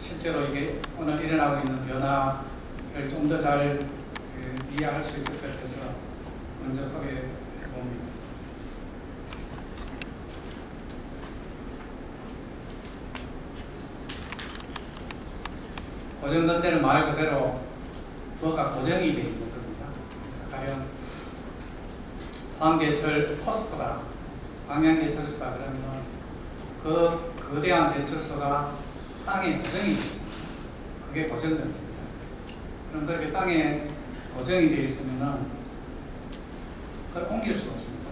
실제로 이게 오늘 일어나고 있는 변화를 좀 더 잘 이해할 수 있을 것 같아서 먼저 소개해 봅니다. 고정건대는 말 그대로 뭐가 고정이 되어 있는 겁니다. 가령 포항제철 포스코다, 광양제철소다 그러면 그 거대한 제철소가 땅에 고정이 되어 있습니다. 그게 고정건대입니다. 그럼 그렇게 땅에 고정이 되어 있으면은 그걸 옮길 수가 없습니다.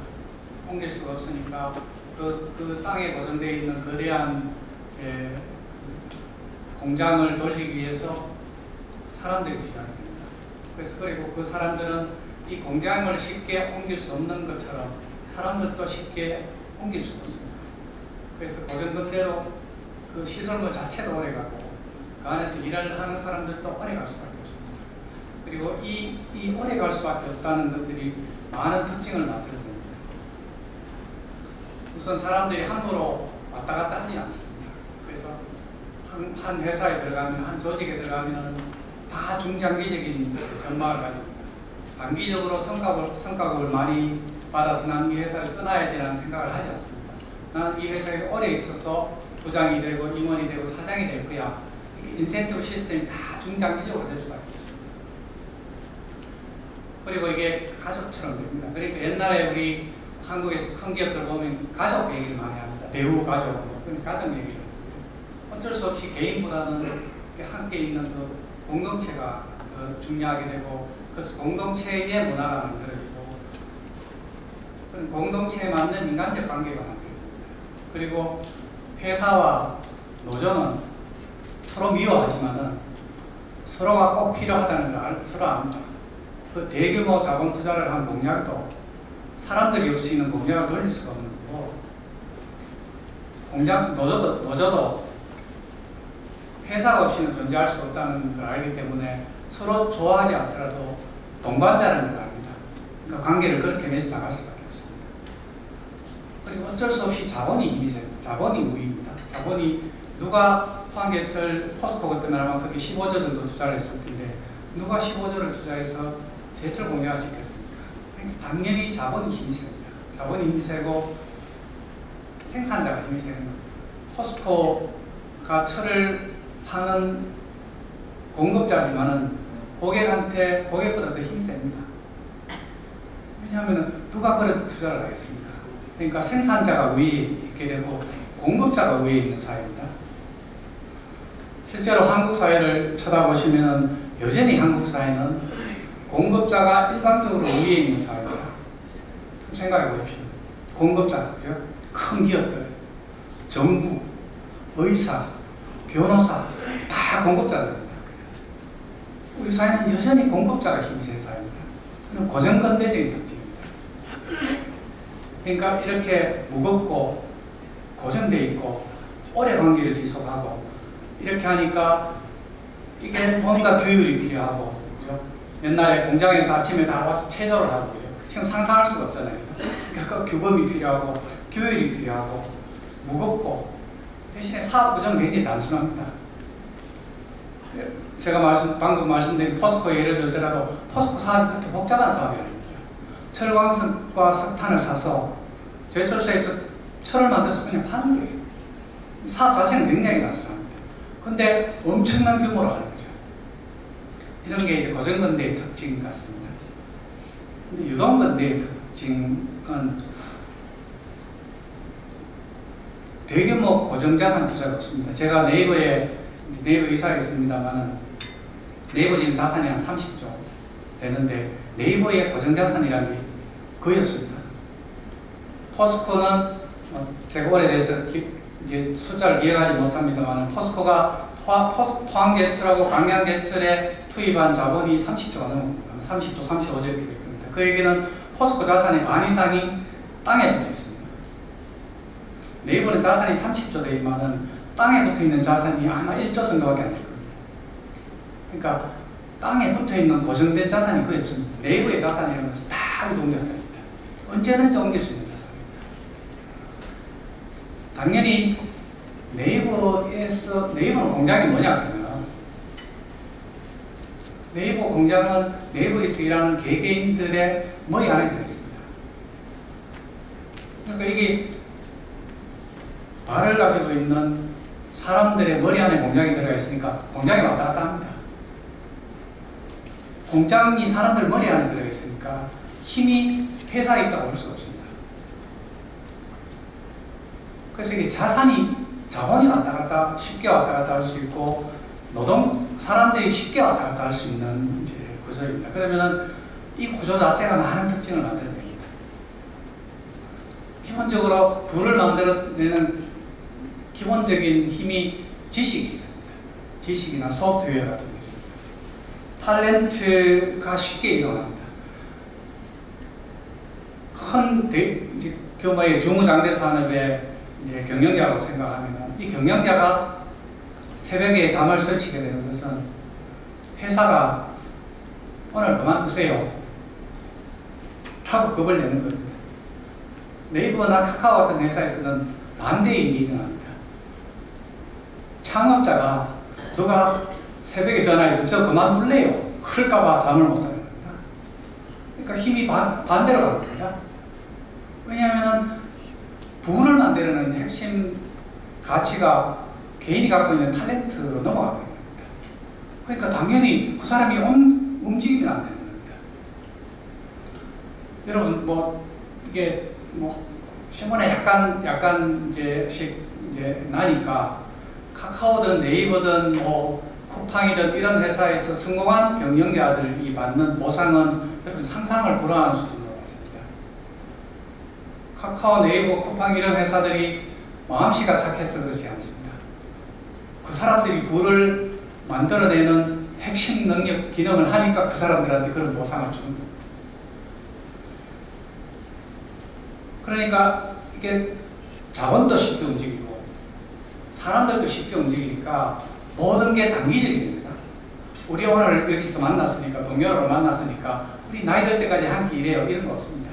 옮길 수가 없으니까 그 땅에 고정되어 있는 거대한 공장을 돌리기 위해서 사람들이 필요하게 됩니다. 그래서 그리고 그 사람들은 이 공장을 쉽게 옮길 수 없는 것처럼 사람들도 쉽게 옮길 수가 없습니다. 그래서 고정건대로 그 시설물 자체도 오래가고 그 안에서 일을 하는 사람들도 오래갈 수밖에 없습니다. 그리고 이 오래갈 수밖에 없다는 것들이 많은 특징을 만들게 됩니다. 우선 사람들이 함부로 왔다 갔다 하지 않습니다. 그래서 한 회사에 들어가면, 한 조직에 들어가면 다 중장기적인 전망을 가집니다. 단기적으로 성과급을 많이 받아서 나는 이 회사를 떠나야지라는 생각을 하지 않습니다. 나는 이 회사에 오래 있어서 부장이 되고 임원이 되고 사장이 될 거야. 인센티브 시스템이 다 중장기적으로 될 수밖에 없습니다. 그리고 이게 가족처럼 됩니다. 그러니까 옛날에 우리 한국에서 큰 기업들 보면 가족 얘기를 많이 합니다. 대우 가족, 가족 얘기를. 어쩔 수 없이 개인보다는 함께 있는 그 공동체가 더 중요하게 되고 그 공동체의 문화가 만들어지고 그런 공동체에 맞는 인간적 관계가 만들어집니다. 그리고 회사와 노조는 서로 미워하지만은 서로가 꼭 필요하다는 걸 서로 압니다. 그 대규모 자본 투자를 한 공약도 사람들이 올 수 있는 공약을 돌릴 수가 없는 거고 노조도 회사가 없이는 존재할 수 없다는 걸 알기 때문에 서로 좋아하지 않더라도 동반자라는 걸 압니다. 그러니까 관계를 그렇게 맺어 나갈 수밖에 없습니다. 그리고 어쩔 수 없이 자본이 힘이 셉니다. 자본이 우위입니다. 자본이 누가 포항제철 포스코 같은 나라만 거기 15조 정도 투자를 했을 텐데 누가 15조를 투자해서 제철 공약을 지켰습니까? 그러니까 당연히 자본이 힘이 셉니다. 자본이 힘이 세고 생산자가 힘이 세는 겁니다. 포스코가 철을 파는 공급자지만은 고객보다 더 힘이 셉니다. 왜냐하면 누가 그런 투자를 하겠습니까? 그러니까 생산자가 위에 있게 되고 공급자가 위에 있는 사회입니다. 실제로 한국 사회를 쳐다보시면 여전히 한국 사회는 공급자가 일반적으로 위에 있는 사회입니다. 좀 생각해 보십시오. 공급자들이요. 큰 기업들, 정부, 의사, 변호사 다 공급자들입니다. 우리 사회는 여전히 공급자가 힘이 센 사회입니다. 그건 고정건대적인 특징입니다. 그러니까 이렇게 무겁고 고정되어 있고 오래 관계를 지속하고 이렇게 하니까 이게 뭔가 규율이 필요하고 그죠? 옛날에 공장에서 아침에 다 와서 체조를 하고요. 지금 상상할 수가 없잖아요. 그러니까 규범이 필요하고 규율이 필요하고 무겁고 대신에 사업 구조는 굉장히 단순합니다. 제가 방금 말씀드린 포스코 예를 들더라도 포스코 사업이 그렇게 복잡한 사업이 아닙니다. 철광석과 석탄을 사서 제철소에서 철을 만들어서 그냥 파는 거예요. 사업 자체는 굉장히 단순합니다. 근데 엄청난 규모로 하는 거죠. 이런 게 이제 고정건대의 특징 같습니다. 근데 유동건대의 특징은 대규모 고정자산 투자가 없습니다. 제가 네이버 이사했습니다만 네이버 지금 자산이 한 30조 되는데 네이버의 고정자산이라는 게 거의 없습니다. 포스코는 제가 오래돼서 이제 숫자를 기억하지 못합니다만 포스코가 포항제철하고 광양제철에 투입한 자본이 30조가 넘습니다. 30조, 35조 이렇게 됩니다. 그 얘기는 포스코 자산의 반 이상이 땅에 붙어 있습니다. 네이버는 자산이 30조 되지만은 땅에 붙어 있는 자산이 아마 1조 정도밖에 안 될 겁니다. 그러니까 땅에 붙어 있는 고정된 자산이 거의 없습니다. 네이버의 자산이라는 것은 다 유동자산입니다. 언제든지 옮길 수 있는 자산입니다. 당연히 네이버는 공장이 뭐냐 그러면, 네이버 공장은 네이버에서 일하는 개개인들의 머리 안에 들어있습니다. 그러니까 이게 발을 가지고 있는 사람들의 머리 안에 공장이 들어가 있으니까 공장이 왔다 갔다 합니다. 공장이 사람들 머리 안에 들어가 있으니까 힘이 회사에 있다고 볼 수 없습니다. 그래서 이게 자본이 왔다 갔다, 쉽게 왔다 갔다 할 수 있고, 사람들이 쉽게 왔다 갔다 할 수 있는 이제 구조입니다. 그러면은 이 구조 자체가 많은 특징을 만들어냅니다. 기본적으로 부를 만들어내는 기본적인 힘이 지식이 있습니다. 지식이나 소프트웨어 같은 게 있습니다. 탤런트가 쉽게 이동합니다. 큰 규모의 중후장대 산업의 이제 경영자라고 생각하면, 이 경영자가 새벽에 잠을 설치게 되는 것은 회사가 오늘 그만두세요 라고 겁을 내는 겁니다. 네이버나 카카오 같은 회사에서는 반대의 일이 일어납니다. 창업자가 누가 새벽에 전화해서 저 그만둘래요 그럴까봐 잠을 못 자는 겁니다. 그러니까 힘이 반대로 가는 겁니다. 왜냐하면 부를 만드는 핵심 가치가 개인이 갖고 있는 탤런트로 넘어가고 있는 겁니다. 그러니까 당연히 그 사람이 움직이면 안 되는 겁니다. 여러분 이게 신문에 약간 이제 나니까 카카오든 네이버든 쿠팡이든 이런 회사에서 성공한 경영자들이 받는 보상은 여러분 상상을 불허하는 수준으로 있습니다. 카카오, 네이버, 쿠팡 이런 회사들이 마음씨가 착해서 그렇지 않습니다. 그 사람들이 부를 만들어내는 핵심 능력, 기능을 하니까 그 사람들한테 그런 보상을 주는 겁니다. 그러니까 이게 자본도 쉽게 움직이고 사람들도 쉽게 움직이니까 모든 게 단기적이 됩니다. 우리 오늘 여기서 만났으니까, 동료를 만났으니까 우리 나이 들 때까지 함께 일해요 이런 거 없습니다.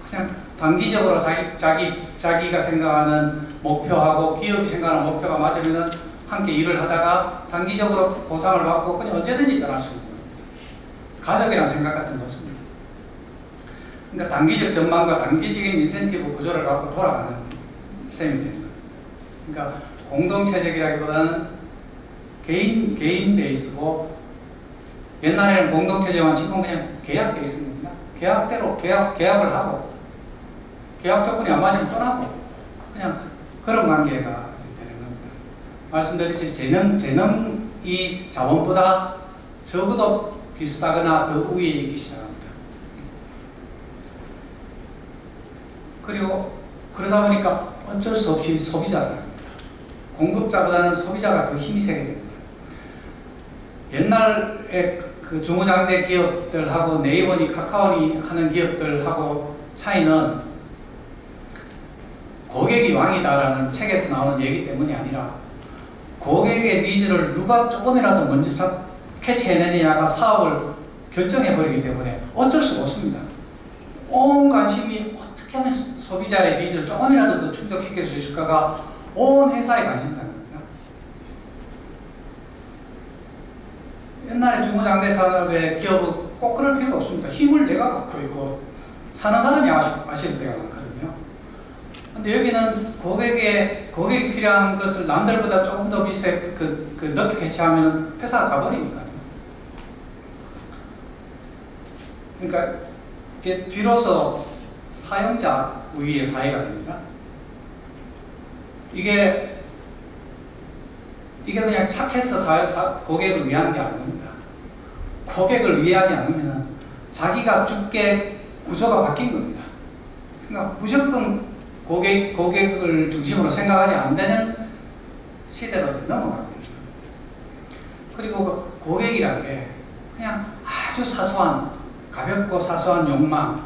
그냥 단기적으로 자기가 생각하는 목표하고 기업이 생각하는 목표가 맞으면 함께 일을 하다가 단기적으로 보상을 받고 그냥 언제든지 떠날 수 있는 겁니다. 가족이랑 생각 같은 거 없습니다. 그러니까 단기적 전망과 단기적인 인센티브 구조를 갖고 돌아가는 셈이 되는 겁니다. 그러니까 공동체적이라기보다는 개인 베이스고, 옛날에는 공동체제만 지금 그냥 계약 베이스입니다. 계약대로 계약을 하고 계약 조건이 안 맞으면 떠나고 그냥 그런 관계가 되는 겁니다. 말씀드렸듯이 재능이 자본보다 적어도 비슷하거나 더 위에 있기 시작합니다. 그리고 그러다 보니까 어쩔 수 없이 소비자 사회입니다. 공급자보다는 소비자가 더 힘이 세게 됩니다. 옛날에 그 중후장대 기업들하고 네이버니 카카오니 하는 기업들하고 차이는 고객이 왕이다라는 책에서 나오는 얘기 때문이 아니라 고객의 니즈를 누가 조금이라도 먼저 캐치해내느냐가 사업을 결정해버리기 때문에 어쩔 수가 없습니다. 온 관심이 어떻게 하면 소비자의 니즈를 조금이라도 더 충족시킬 수 있을까가 온 회사의 관심사입니다. 옛날에 중후장대 산업의 기업은 꼭 그럴 필요가 없습니다. 힘을 내가 갖고 있고 사는 사람이 아실 때가 많거든요. 근데 여기는 고객이 필요한 것을 남들보다 조금 더 비싸게 늦게 캐치하면 회사가 가버리니까요. 그러니까 이제 비로소 사용자 우위의 사회가 됩니다. 이게 그냥 착해서 고객을 위하는 게 아닙니다. 고객을 위하지 않으면 자기가 죽게 구조가 바뀐 겁니다. 그러니까 무조건 고객을 중심으로 생각하지 않는 되는 시대로 넘어가고 있는 겁니다. 그리고 고객이란 게 그냥 아주 사소한, 가볍고 사소한 욕망,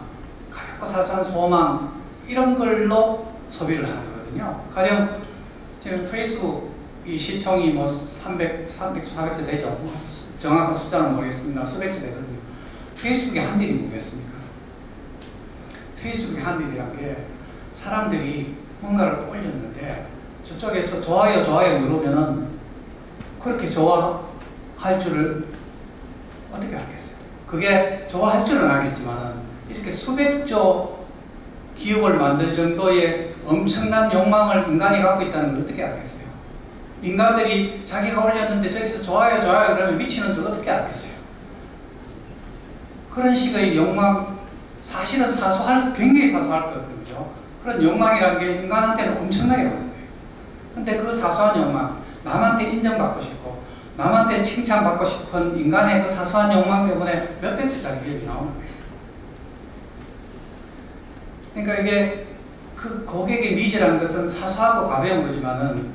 가볍고 사소한 소망 이런 걸로 소비를 하는 거거든요. 가령 지금 페이스북 이 시청이 400주 되죠. 정확한 숫자는 모르겠습니다. 수백 주 되거든요. 페이스북의 한 일이 뭐겠습니까? 페이스북의 한 일이란 게 사람들이 뭔가를 올렸는데 저쪽에서 좋아요 좋아요 누르면은 그렇게 좋아할 줄을 어떻게 알겠어요? 그게 좋아할 줄은 알겠지만은 이렇게 수백조 기업을 만들 정도의 엄청난 욕망을 인간이 갖고 있다는 걸 어떻게 알겠어요? 인간들이 자기가 올렸는데 저기서 좋아요 좋아요 그러면 미치는 줄 어떻게 알겠어요? 그런 식의 욕망, 사실은 굉장히 사소할 거거든요. 그런 욕망이라는 게 인간한테는 엄청나게 많은 거예요. 근데 그 사소한 욕망, 남한테 인정받고 싶고 남한테 칭찬받고 싶은 인간의 그 사소한 욕망 때문에 몇백 조짜리 기업이 나오는 거예요. 그러니까 이게 그 고객의 니즈라는 것은 사소하고 가벼운 거지만은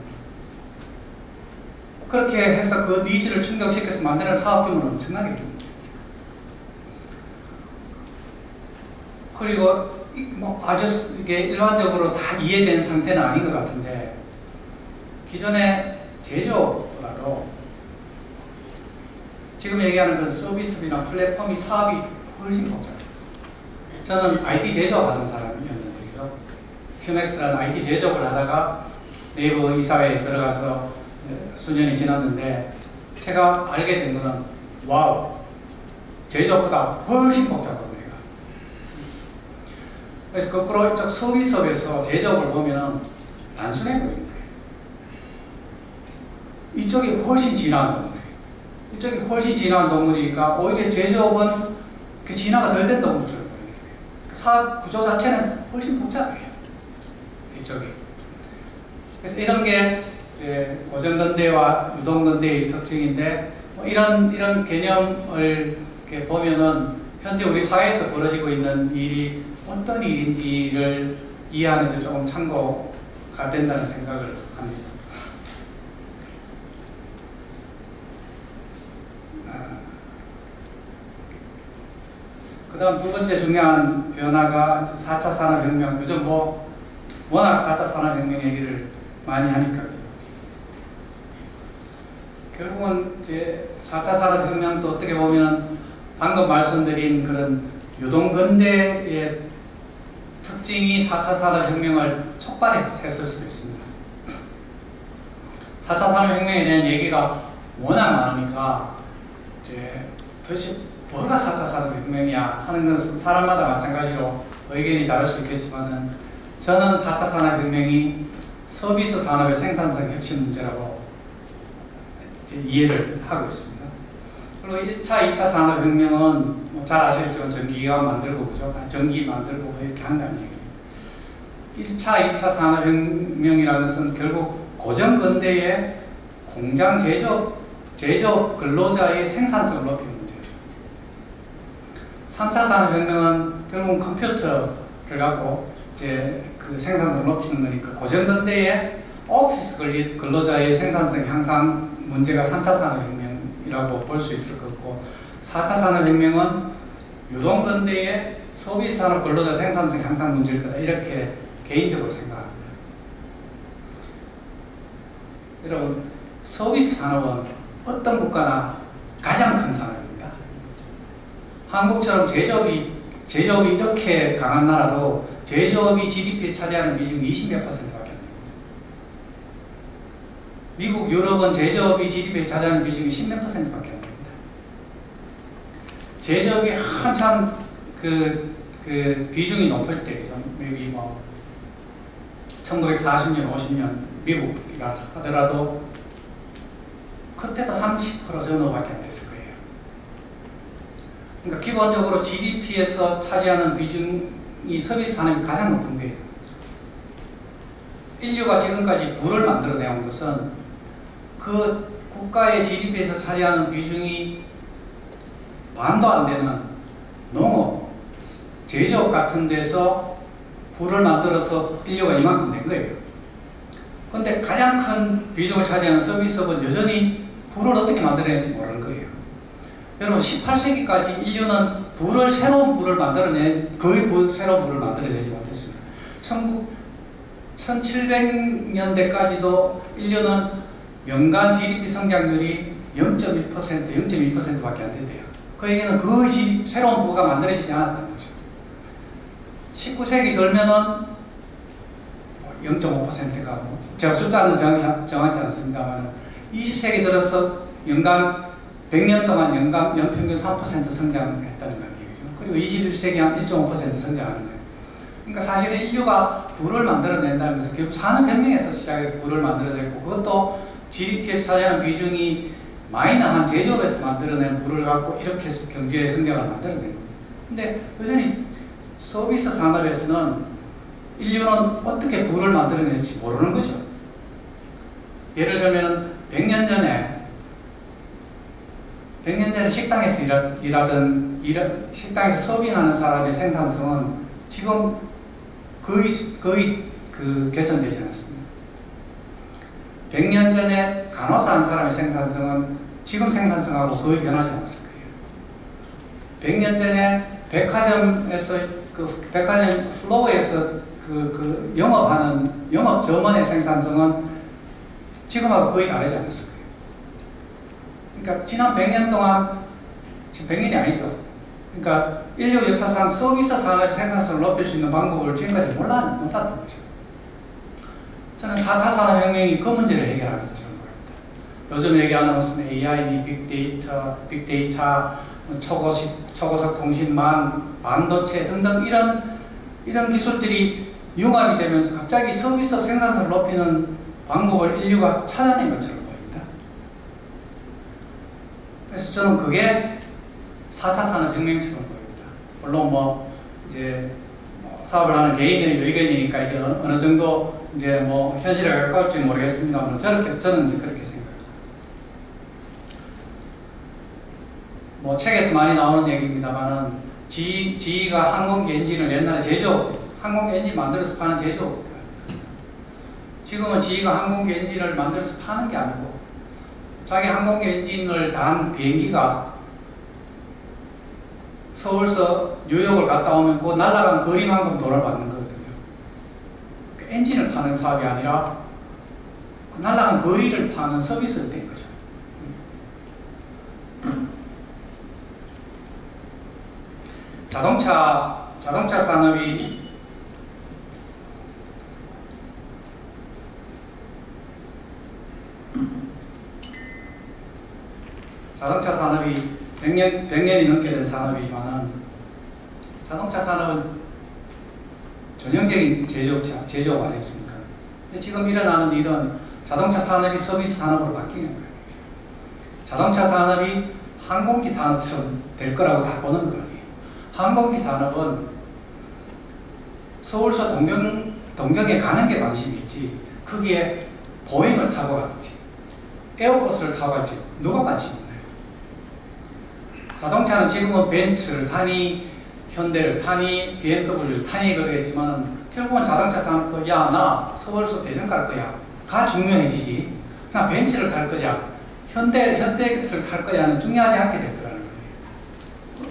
그렇게 해서 그 니즈를 충족시켜서 만드는 사업 규모는 엄청나게 됩니다. 그리고 뭐 아주 이게 일반적으로 다 이해된 상태는 아닌 것 같은데 기존의 제조보다도 지금 얘기하는 그런 서비스비나 플랫폼이 사업이 훨씬 복잡해요. 저는 IT 제조하는 사람이었는데 그죠? 큐넥스라는 IT 제조를 하다가 네이버 이사회에 들어가서 수년이 지났는데 제가 알게 된 거는 와우 제조보다 훨씬 복잡하고 그래서 거꾸로 이쪽 서비스업에서 제조업을 보면 단순해 보이는 거예요. 이쪽이 훨씬 진화한 동물이에요. 이쪽이 훨씬 진화한 동물이니까 오히려 제조업은 그 진화가 덜 된 동물처럼 보이는 거예요. 사업 구조 자체는 훨씬 복잡해요. 이쪽이. 그래서 이런 게 고정근대와 유동근대의 특징인데 이런 개념을 이렇게 보면은 현재 우리 사회에서 벌어지고 있는 일이 어떤 일인지를 이해하는 데 조금 참고가 된다는 생각을 합니다. 그 다음 두 번째 중요한 변화가 4차 산업혁명. 요즘 뭐 워낙 4차 산업혁명 얘기를 많이 하니까요. 결국은 이제 4차 산업혁명도 어떻게 보면 방금 말씀드린 그런 유동근대의 특징이 4차 산업혁명을 촉발했을 수도 있습니다. 4차 산업혁명에 대한 얘기가 워낙 많으니까 이제 도대체 뭐가 4차 산업혁명이야 하는 것은 사람마다 마찬가지로 의견이 다를 수 있겠지만은 저는 4차 산업혁명이 서비스 산업의 생산성 혁신 문제라고 이해를 하고 있습니다. 그리고 1차, 2차 산업혁명은 뭐 잘 아시겠지만 전기기관 만들고 그죠? 전기 만들고 이렇게 한다는 얘기예요. 1차, 2차 산업혁명이라는 것은 결국 고정근대의 공장 제조업 근로자의 생산성을 높이는 문제였습니다. 3차 산업혁명은 결국은 컴퓨터를 갖고 이제 그 생산성을 높이는 거니까 고정근대의 오피스 근로자의 생산성 향상 문제가 3차 산업혁명이라고 볼 수 있을 것 같고 4차 산업혁명은 유동근대의 소비산업 근로자 생산성 향상 문제일 거다 이렇게 개인적으로 생각합니다. 여러분 서비스 산업은 어떤 국가나 가장 큰 산업입니다. 한국처럼 제조업이 이렇게 강한 나라도 제조업이 GDP를 차지하는 비중이 20몇 %밖에 안 됩니다. 미국, 유럽은 제조업이 GDP를 차지하는 비중이 10몇 %밖에 안 됩니다. 제조업이 한참 그 비중이 높을 때, 여기 뭐 1940년, 50년 미국이라 하더라도 그때도 30% 정도밖에 안 됐을 거예요. 그러니까 기본적으로 GDP에서 차지하는 비중이 서비스 산업이 가장 높은 거예요. 인류가 지금까지 부를 만들어내온 것은 그 국가의 GDP에서 차지하는 비중이 반도 안 되는 농업, 제조업 같은 데서 부를 만들어서 인류가 이만큼 된 거예요. 그런데 가장 큰 비중을 차지하는 서비스업은 여전히 부를 어떻게 만들어내는지 모르는 거예요. 여러분 18세기까지 인류는 새로운 부를 만들어낸 거의 새로운 부를 만들어내지 못했습니다. 1700년대까지도 인류는 연간 GDP 성장률이 0.1%, 0.2%밖에 안 된대요. 그 얘기는 거의 새로운 부가 만들어지지 않았다는 거죠. 19세기 들면은 0.5%가 제가 숫자는 정확지 않습니다만 20세기 들어서 연간 100년 동안 연평균 3% 성장했다는 거예요. 그리고 21세기 한 1.5% 성장하는 거예요. 그러니까 사실은 인류가 부를 만들어낸다는 것은 결국 산업혁명에서 시작해서 부를 만들어냈고, 그것도 GDP에서 차지하는 비중이 마이너한 제조업에서 만들어낸 부를 갖고 이렇게 해서 경제의 성장을 만들어낸 거예요. 근데 여전히 서비스 산업에서는 인류는 어떻게 부를 만들어낼지 모르는 거죠. 예를 들면 100년 전에 식당에서 일하던 식당에서 서빙하는 사람의 생산성은 지금 거의 개선되지 않았습니다. 100년 전에 간호사 한 사람의 생산성은 지금 생산성하고 거의 변하지 않았을 거예요. 100년 전에 백화점에서 백화점 플로어에서 영업하는 영업 점원의 생산성은 지금하고 거의 다르지 않았을 거예요. 그러니까 지난 100년 동안, 지금 100년이 아니죠. 그러니까 인류 역사상 서비스 산업의 생산성을 높일 수 있는 방법을 지금까지 몰랐던 거죠. 저는 4차 산업혁명이 그 문제를 해결하겠다는 겁니다. 요즘 얘기하는 무슨 AI, 빅데이터, 초고속 통신망, 반도체 등등 이런 기술들이 융합이 되면서 갑자기 서비스 생산성을 높이는 방법을 인류가 찾아낸 것처럼 보입니다. 그래서 저는 그게 4차 산업혁명처럼 보입니다. 물론 이제 사업을 하는 개인의 의견이니까 이게 어느 정도 이제 현실에 가까울지는 모르겠습니다만 저는 이제 그렇게 생각합니다. 책에서 많이 나오는 얘기입니다만은 GE가 항공기 엔진을 옛날에 항공기 엔진 만들어서 파는 제조업. 지금은 GE가 항공기 엔진을 만들어서 파는 게 아니고 자기 항공기 엔진을 단 비행기가 서울서 뉴욕을 갔다 오면 그 날아간 거리만큼 돈을 받는 거거든요. 그 엔진을 파는 사업이 아니라 그 날아간 거리를 파는 서비스를 된 거죠. 자동차 산업이 자동차 산업이 100년이 넘게 된 산업이지만은 자동차 산업은 전형적인 제조업 아니겠습니까? 근데 지금 일어나는 일은 자동차 산업이 서비스 산업으로 바뀌는 거예요. 자동차 산업이 항공기 산업처럼 될 거라고 다 보는 거거든요. 항공기 산업은 서울서 동경에 가는 게 관심이 있지, 거기에 보잉을 타고 갈지 에어버스를 타고 갈지 누가 관심이 있나요? 자동차는 지금은 벤츠를 타니 현대를 타니 BMW를 타니 그러겠지만 결국은 자동차 산업도 나 서울서 대전 갈 거야 가 중요해지지, 그냥 벤츠를 탈 거냐 현대를 탈 거냐는 중요하지 않게 될 거라는 거예요.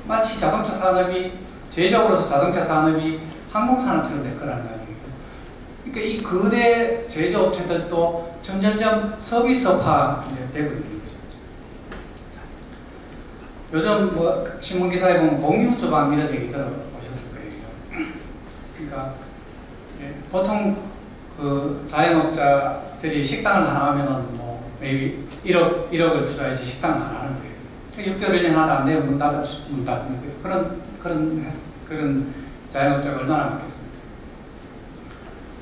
마치 자동차 산업이 제조업으로서 자동차 산업이 항공산업처럼 될 거라는 거 아니에요. 그러니까 이 거대 제조업체들도 점점점 서비스업화 이제 되고 있는 거죠. 요즘 신문기사에 보면 공유주방 이런 얘기 들어보셨을 거예요. 그러니까 보통 자영업자들이 식당을 하나 하면은 maybe 1억을 투자해서 식당을 하나 하는 거예요. 6개월 1년 하다 안 되면 문 닫는 거죠. 그런 자영업자가 얼마나 많겠습니까?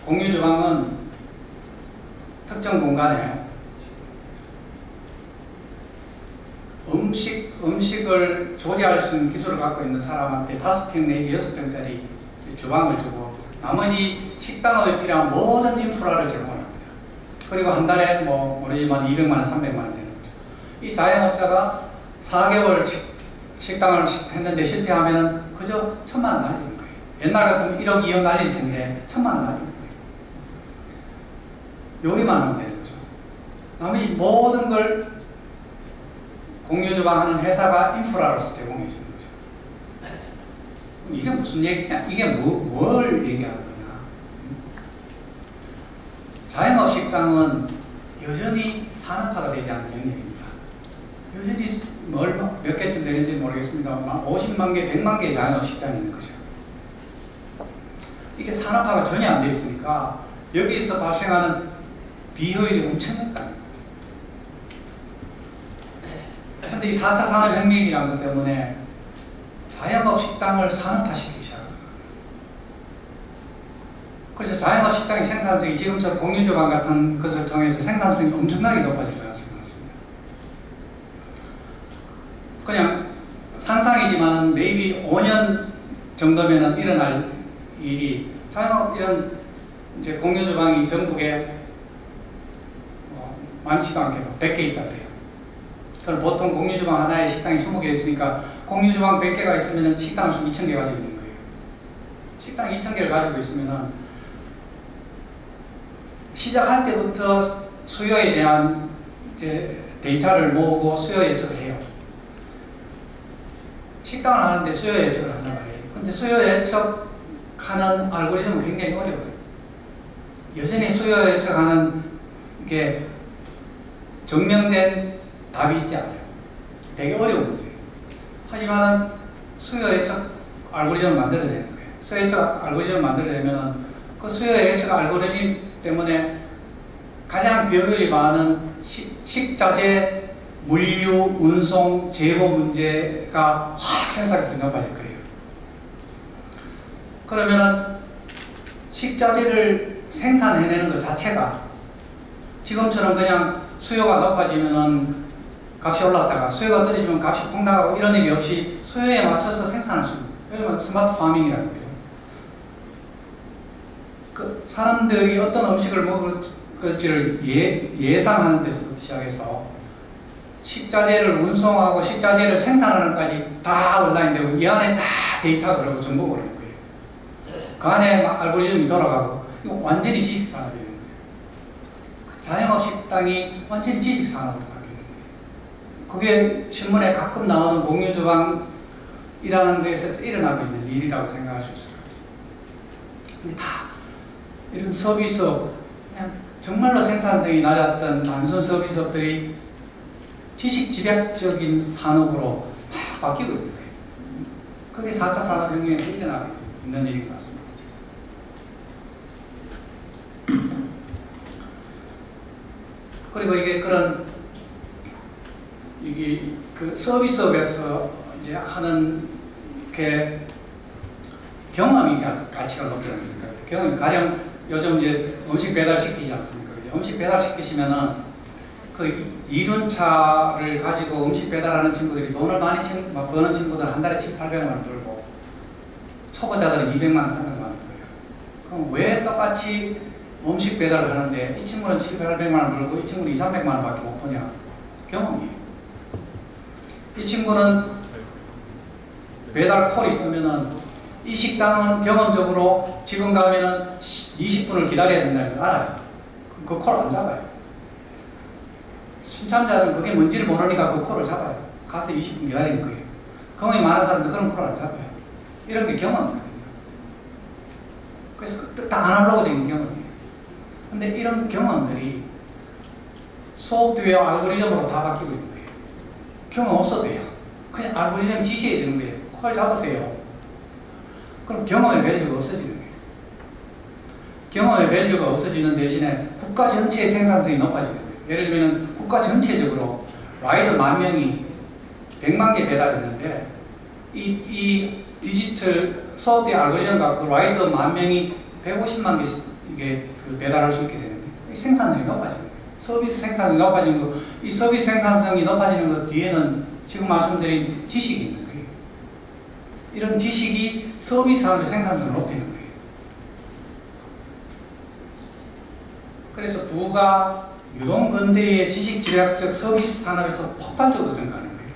공유주방은 특정 공간에 음식을 조리할 수 있는 기술을 갖고 있는 사람한테 5평 내지 6평짜리 주방을 주고 나머지 식당업에 필요한 모든 인프라를 제공합니다. 그리고 한 달에 모르지만 200만 원, 300만 원 되는 거죠. 이 자영업자가 4개월 식당을 했는데 실패하면은 그저 1,000만 원 날리는 거예요. 옛날 같으면 1억, 2억 날릴 텐데 1,000만 원 날리는 거예요. 요리만 하면 되는 거죠. 나머지 모든 걸 공유주방 하는 회사가 인프라로서 제공해 주는 거죠. 이게 무슨 얘기냐? 이게 뭘 얘기하는 거냐? 자영업 식당은 여전히 산업화가 되지 않는 영역입니다. 여전히 몇 개쯤 되는지 모르겠습니다만 50만 개, 100만 개의 자영업 식당이 있는 거죠. 이게 산업화가 전혀 안 되어 있으니까 여기서 발생하는 비효율이 엄청난 거 아닙니까? 그런데 이 4차 산업혁명이라는 것 때문에 자영업 식당을 산업화시키기 시작합니다. 그래서 자영업 식당의 생산성이 지금처럼 공유주방 같은 것을 통해서 생산성이 엄청나게 높아질 것 같습니다. 그냥 상상이지만 maybe 5년 정도면은 일어날 일이 자영업 이런 이제 공유주방이 전국에 많지도 않게 100개 있다 그래요. 그럼 보통 공유주방 하나에 식당이 20개 있으니까 공유주방 100개가 있으면 식당을 2,000개 가지고 있는 거예요. 식당 2,000개를 가지고 있으면 시작할 때부터 수요에 대한 이제 데이터를 모으고 수요 예측을 해요. 식당을 하는데 수요 예측을 한단 말이에요. 근데 수요 예측하는 알고리즘은 굉장히 어려워요. 여전히 수요 예측하는 이게 증명된 답이 있지 않아요. 되게 어려운 문제예요. 하지만 수요 예측 알고리즘을 만들어야 되는 거예요. 수요 예측 알고리즘을 만들어내면 그 수요 예측 알고리즘 때문에 가장 비효율이 많은 식자재, 물류, 운송, 재고 문제가 확 생산성이 높아질 거예요. 그러면은 식자재를 생산해내는 것 자체가 지금처럼 그냥 수요가 높아지면은 값이 올랐다가 수요가 떨어지면 값이 폭락하고 이런 일이 없이 수요에 맞춰서 생산할 수 있는 거예요. 이걸 스마트 파밍이라는 거예요. 그 사람들이 어떤 음식을 먹을지를 예상하는 데서부터 시작해서 식자재를 운송하고 식자재를 생산하는 것까지 다 온라인되고 이 안에 다 데이터가 그러고 정보가 오는 거예요. 그 안에 알고리즘이 돌아가고 이거 완전히 지식산업이 되는 거예요. 그 자영업 식당이 완전히 지식산업으로 바뀌는 거예요. 그게 신문에 가끔 나오는 공유주방이라는 것에서 일어나고 있는 일이라고 생각할 수 있을 것 같습니다. 근데 다 이런 서비스업, 그냥 정말로 생산성이 낮았던 단순 서비스업들이 지식 집약적인 산업으로 막 바뀌고 있는 거예요. 그게 4차 산업혁명에서 일어나고 있는 일인 것 같습니다. 그리고 이게 그런 이게 그 서비스업에서 이제 하는 게 경험이 가치가 높지 않습니까? 경험 가령 요즘 이제 음식 배달 시키지 않습니까? 음식 배달 시키시면은 그 이륜차를 가지고 음식 배달하는 친구들이 돈을 많이 버는 친구들은 한 달에 700~800만 원 벌고 초보자들은 200만 원, 300만 원 벌어요. 그럼 왜 똑같이 음식 배달을 하는데 이 친구는 700~800만 원 벌고 이 친구는 200~300만 원밖에 못 버냐? 경험이에요. 이 친구는 배달 콜이 뜨면은 이 식당은 경험적으로 지금 가면은 20분을 기다려야 된다는 걸 알아요. 그 콜 안 잡아요. 신참자는 그게 뭔지를 모르니까 그 콜을 잡아요. 가서 20분 기다리는 거예요. 경험이 많은 사람들 그런 콜을 안 잡아요. 이런 게 경험이거든요. 그래서 다 아날로그적인 경험이에요. 근데 이런 경험들이 소프트웨어 알고리즘으로 다 바뀌고 있는 거예요. 경험 없어도 돼요. 그냥 알고리즘 지시해 주는 거예요. 콜 잡으세요. 그럼 경험의 밸류가 없어지는 거예요. 경험의 밸류가 없어지는 대신에 국가 전체의 생산성이 높아지는 거예요. 예를 들면 국가 전체적으로 라이더 10,000명이 100만 개 배달했는데 이 디지털 소프트웨어 알고리즘 갖고 라이더 10,000명이 150만 개씩 이게 그 배달할 수 있게 되는 거예요. 생산성이 높아지는 거예요. 서비스 생산성이 높아지는 거, 이 서비스 생산성이 높아지는 것 뒤에는 지금 말씀드린 지식이 있는 거예요. 이런 지식이 서비스 산업의 생산성을 높이는 거예요. 그래서 부가 유동근대의 지식집약적 서비스 산업에서 폭발적으로 증가하는 거예요.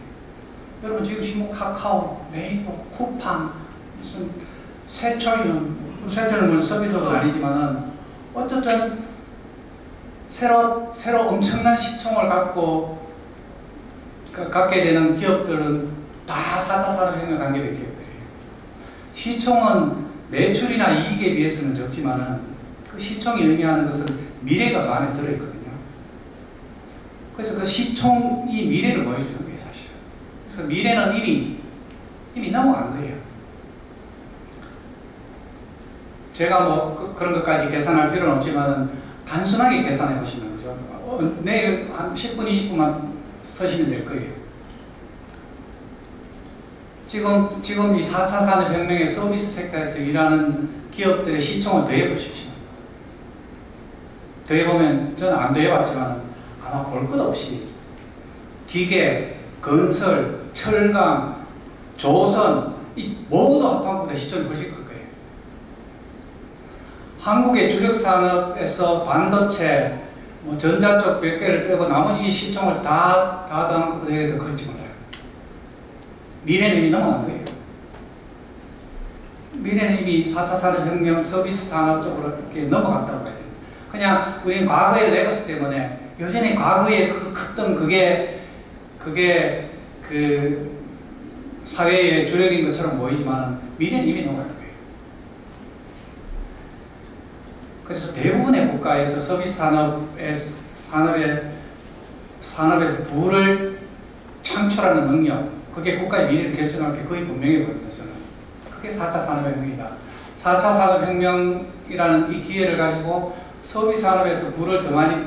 여러분 지금 신문 카카오, 네이버, 쿠팡, 무슨 세철연, 세철연은 서비스업은 아니지만은 어쨌든 새로 엄청난 시총을 갖게 되는 기업들은 다 4차 산업혁명 관계된 기업들이에요. 시총은 매출이나 이익에 비해서는 적지만은 그 시총이 의미하는 것은 미래가 그 안에 들어있거든요. 그래서 그 시총이 미래를 보여주는 거예요, 사실은. 그래서 미래는 이미 넘어간 거예요. 제가 뭐 그런 것까지 계산할 필요는 없지만 단순하게 계산해 보시면 그죠? 내일 한 10분, 20분만 서시면 될 거예요. 지금 이 4차 산업혁명의 서비스 섹터에서 일하는 기업들의 시총을 더해 보십시오. 더해보면, 저는 안 더해봤지만 아마 볼 것 없이 기계, 건설, 철강, 조선 이 모두 합한보다 시총이 훨씬 클 거예요. 한국의 주력 산업에서 반도체, 뭐 전자 쪽 몇 개를 빼고 나머지 시총을 다 더하는 것보다 더 클지 몰라요. 미래는 이미 넘어간 거예요. 미래는 이미 4차 산업혁명 서비스 산업 쪽으로 이렇게 넘어갔다고 봐야 돼요. 그냥 우리는 과거의 레거스 때문에 여전히 과거에 컸던 그게 그 사회의 주력인 것처럼 보이지만 미래는 이미 넘어간 거예요. 그래서 대부분의 국가에서 서비스 산업에서 부를 창출하는 능력, 그게 국가의 미래를 결정할 게 거의 분명해 보입니다. 저는 그게 4차 산업혁명이다. 4차 산업혁명이라는 이 기회를 가지고 서비스 산업에서 부를 더 많이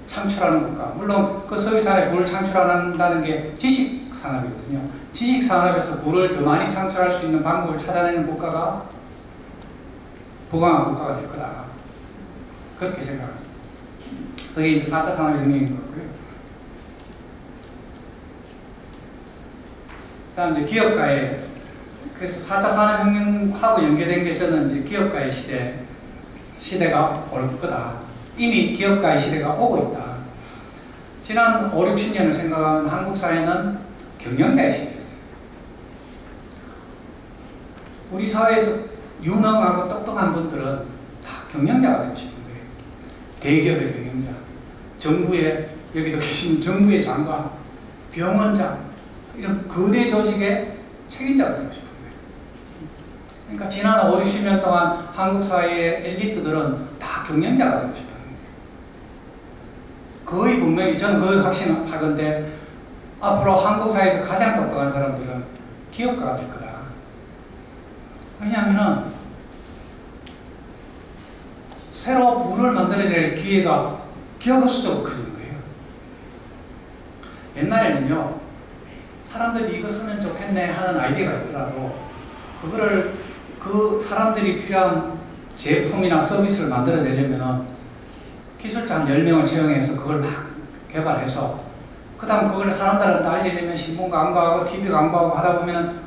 창출하는 국가, 물론 그 서비스 산업에 부를 창출한다는 게 지식 산업이거든요. 지식 산업에서 부를 더 많이 창출할 수 있는 방법을 찾아내는 국가가 부강한 국가가 될 거다. 그렇게 생각합니다. 그게 이제 4차 산업혁명인 거고요. 그 다음 이제 기업가의, 그래서 4차 산업혁명하고 연계된 게 저는 이제 기업가의 시대가 올 거다. 이미 기업가의 시대가 오고 있다. 지난 5, 60년을 생각하면 한국 사회는 경영자의 시대였어요. 우리 사회에서 유능하고 똑똑한 분들은 다 경영자가 되고 싶은 거예요. 대기업의 경영자, 정부의, 여기도 계신 정부의 장관, 병원장, 이런 거대 조직의 책임자가 되고 싶은 거예요. 그러니까 지난 5, 60년 동안 한국 사회의 엘리트들은 다 경영자가 되고 싶다는 거예요. 거의 분명히, 저는 거의 확신하건데 앞으로 한국 사회에서 가장 똑똑한 사람들은 기업가가 될 거다. 왜냐하면 새로 부를 만들어낼 기회가 기하급수적으로 커지는 거예요. 옛날에는요, 사람들이 이거 쓰면 좋겠네 하는 아이디어가 있더라도 그거를 그 사람들이 필요한 제품이나 서비스를 만들어내려면 기술자 한 10명을 채용해서 그걸 막 개발해서 그 다음 그걸 사람들한테 알리려면 신문 광고하고 TV 광고하고 하다 보면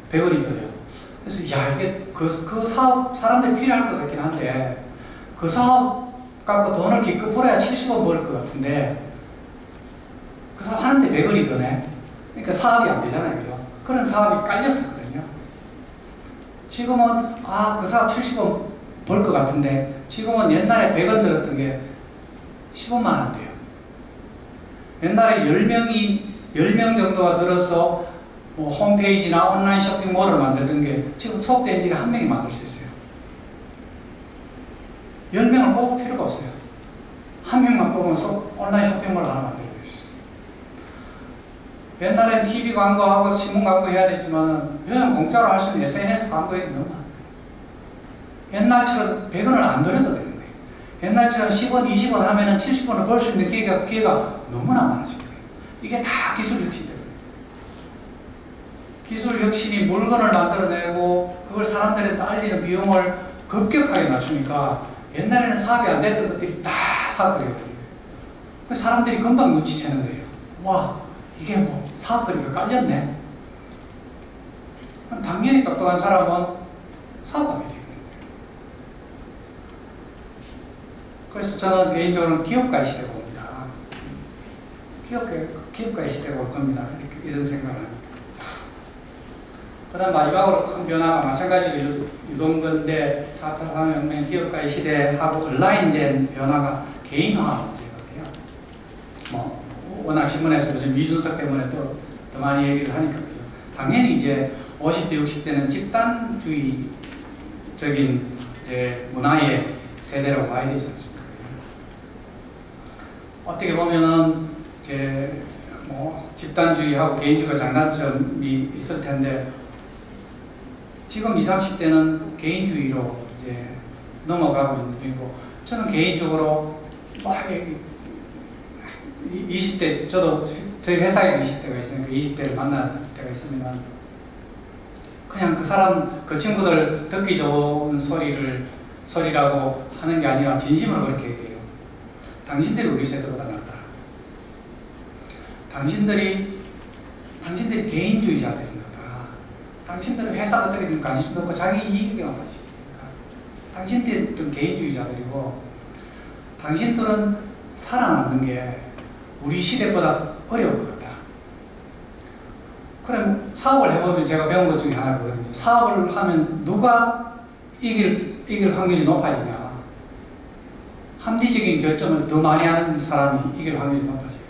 100원이 들어요. 그래서 야, 이게 그 사업 사람들이 필요할 것 같긴 한데 그 사업 갖고 돈을 기껏 벌어야 70원 벌 것 같은데 그 사업 하는데 100원이 드네. 그러니까 사업이 안 되잖아요. 그죠? 그런 사업이 깔렸었거든요. 지금은 그 사업 70원 벌 것 같은데 지금은 옛날에 100원 들었던 게 15만 원 돼요. 옛날에 10명 정도가 들어서 뭐 홈페이지나 온라인 쇼핑몰을 만들던 게 지금 소속된 인재가 한 명이 만들 수 있어요. 10명을 뽑을 필요가 없어요. 한 명만 뽑으면 온라인 쇼핑몰을 하나 만들 수 있어요. 옛날엔 TV 광고하고 신문 광고 해야 됐지만 요즘 공짜로 할 수 있는 SNS 광고에 너무 많아요. 옛날처럼 100원을 안 들여도 되는 거예요. 옛날처럼 10원, 20원 하면은 70원을 벌 수 있는 기회가 너무나 많아진 거예요. 이게 다 기술 혁신 때문에. 기술 혁신이 물건을 만들어내고 그걸 사람들한테 알리는 비용을 급격하게 낮추니까 옛날에는 사업이 안 됐던 것들이 다 사업거리거든요. 그래서 사람들이 금방 눈치채는 거예요. 와, 이게 뭐 사업거리가 깔렸네. 당연히 똑똑한 사람은 사업하게 돼요. 그래서 저는 개인적으로는 기업가의 시대가 옵니다. 기업가의 시대가 올 겁니다. 이런 생각을 합니다. 그 다음 마지막으로 큰 변화가 마찬가지로 유동건대 4차 산업혁명 기업가의 시대하고 온라인된 변화가 개인화 문제거든요. 뭐 워낙 신문에서 요즘 이준석 때문에 또 더 많이 얘기를 하니까 그죠. 당연히 이제 50대, 60대는 집단주의적인 이제 문화의 세대라고 봐야 되지 않습니까? 어떻게 보면은 이제 뭐 집단주의하고 개인주의가 장단점이 있을 텐데 지금 20, 30대는 개인주의로 이제 넘어가고 있는 중이고, 저는 개인적으로 막 20대, 저도 저희 회사에 20대가 있으니까 20대를 만날 때가 있으면 그냥 그 사람, 그 친구들 듣기 좋은 소리라고 하는 게 아니라 진심으로 그렇게 얘기해요. 당신들이 우리 세대보다 낫다. 당신들이 개인주의자들인 거다. 당신들은 회사 어떻게 되면 관심 없고 자기 이익에만 관심 있으니까. 당신들은 개인주의자들이고, 당신들은 살아남는 게 우리 시대보다 어려울 것 같다. 그럼 사업을 해보면 제가 배운 것 중에 하나거든요. 사업을 하면 누가 이길 확률이 높아지냐. 합리적인 결정을 더 많이 하는 사람이 이길 확률이 높아져요.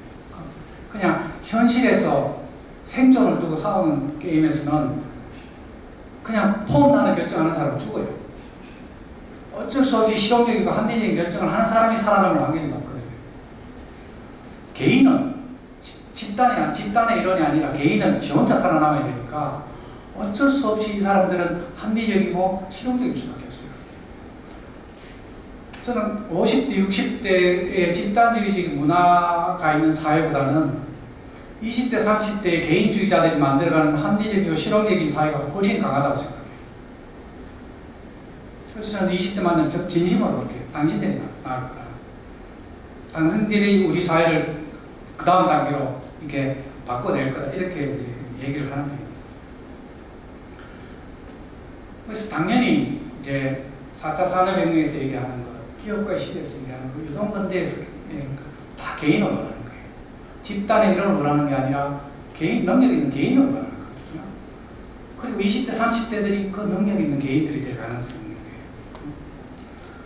그냥 현실에서 생존을 두고 싸우는 게임에서는 그냥 폼 나는 결정하는 사람은 죽어요. 어쩔 수 없이 실용적이고 합리적인 결정을 하는 사람이 살아남을 확률이 높거든요. 개인은 집단의 일원이 아니라 개인은 지 혼자 살아남아야 되니까 어쩔 수 없이 이 사람들은 합리적이고 실용적일 수밖에 없어요. 저는 50대, 60대의 집단주의적인 문화가 있는 사회보다는 20대, 30대의 개인주의자들이 만들어가는 합리적이고 실용적인 사회가 훨씬 강하다고 생각해요. 그래서 저는 20대 만나면 진심으로 그렇게 당신들이 나을 거다. 당신들이 우리 사회를 그 다음 단계로 이렇게 바꿔낼 거다. 이렇게 이제 얘기를 하는 거예요. 그래서 당연히 이제 4차 산업혁명에서 얘기하는 것, 기업가의 시대에서 얘기하는 것, 유동건대에서 다 개인을 원하는 거예요. 집단의 일원을 원하는 게 아니라 능력 있는 개인을 원하는 거거든요. 그리고 20대, 30대들이 그 능력 있는 개인들이 될 가능성이 있는 거예요.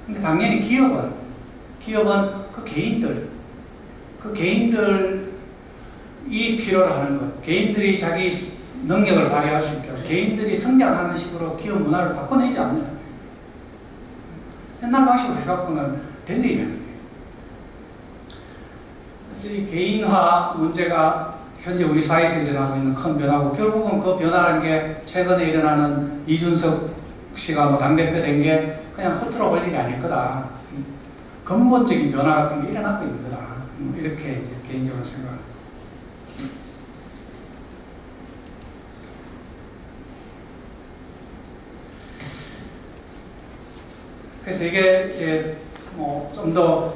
그러니까 당연히 기업은 그 개인들이 필요로 하는 것, 개인들이 자기 능력을 발휘할 수 있도록 개인들이 성장하는 식으로 기업 문화를 바꿔내지 않는 거예요. 옛날 방식으로 해갖고는 될 일이 아니에요. 그래서 이 개인화 문제가 현재 우리 사회에서 일어나고 있는 큰 변화고, 결국은 그 변화라는 게 최근에 일어나는 이준석 씨가 뭐 당대표 된 게 그냥 허투루 볼 일이 아닐 거다. 근본적인 변화 같은 게 일어나고 있는 거다. 이렇게 이제 개인적으로 생각합니다. 그래서 이게 이제 뭐 좀 더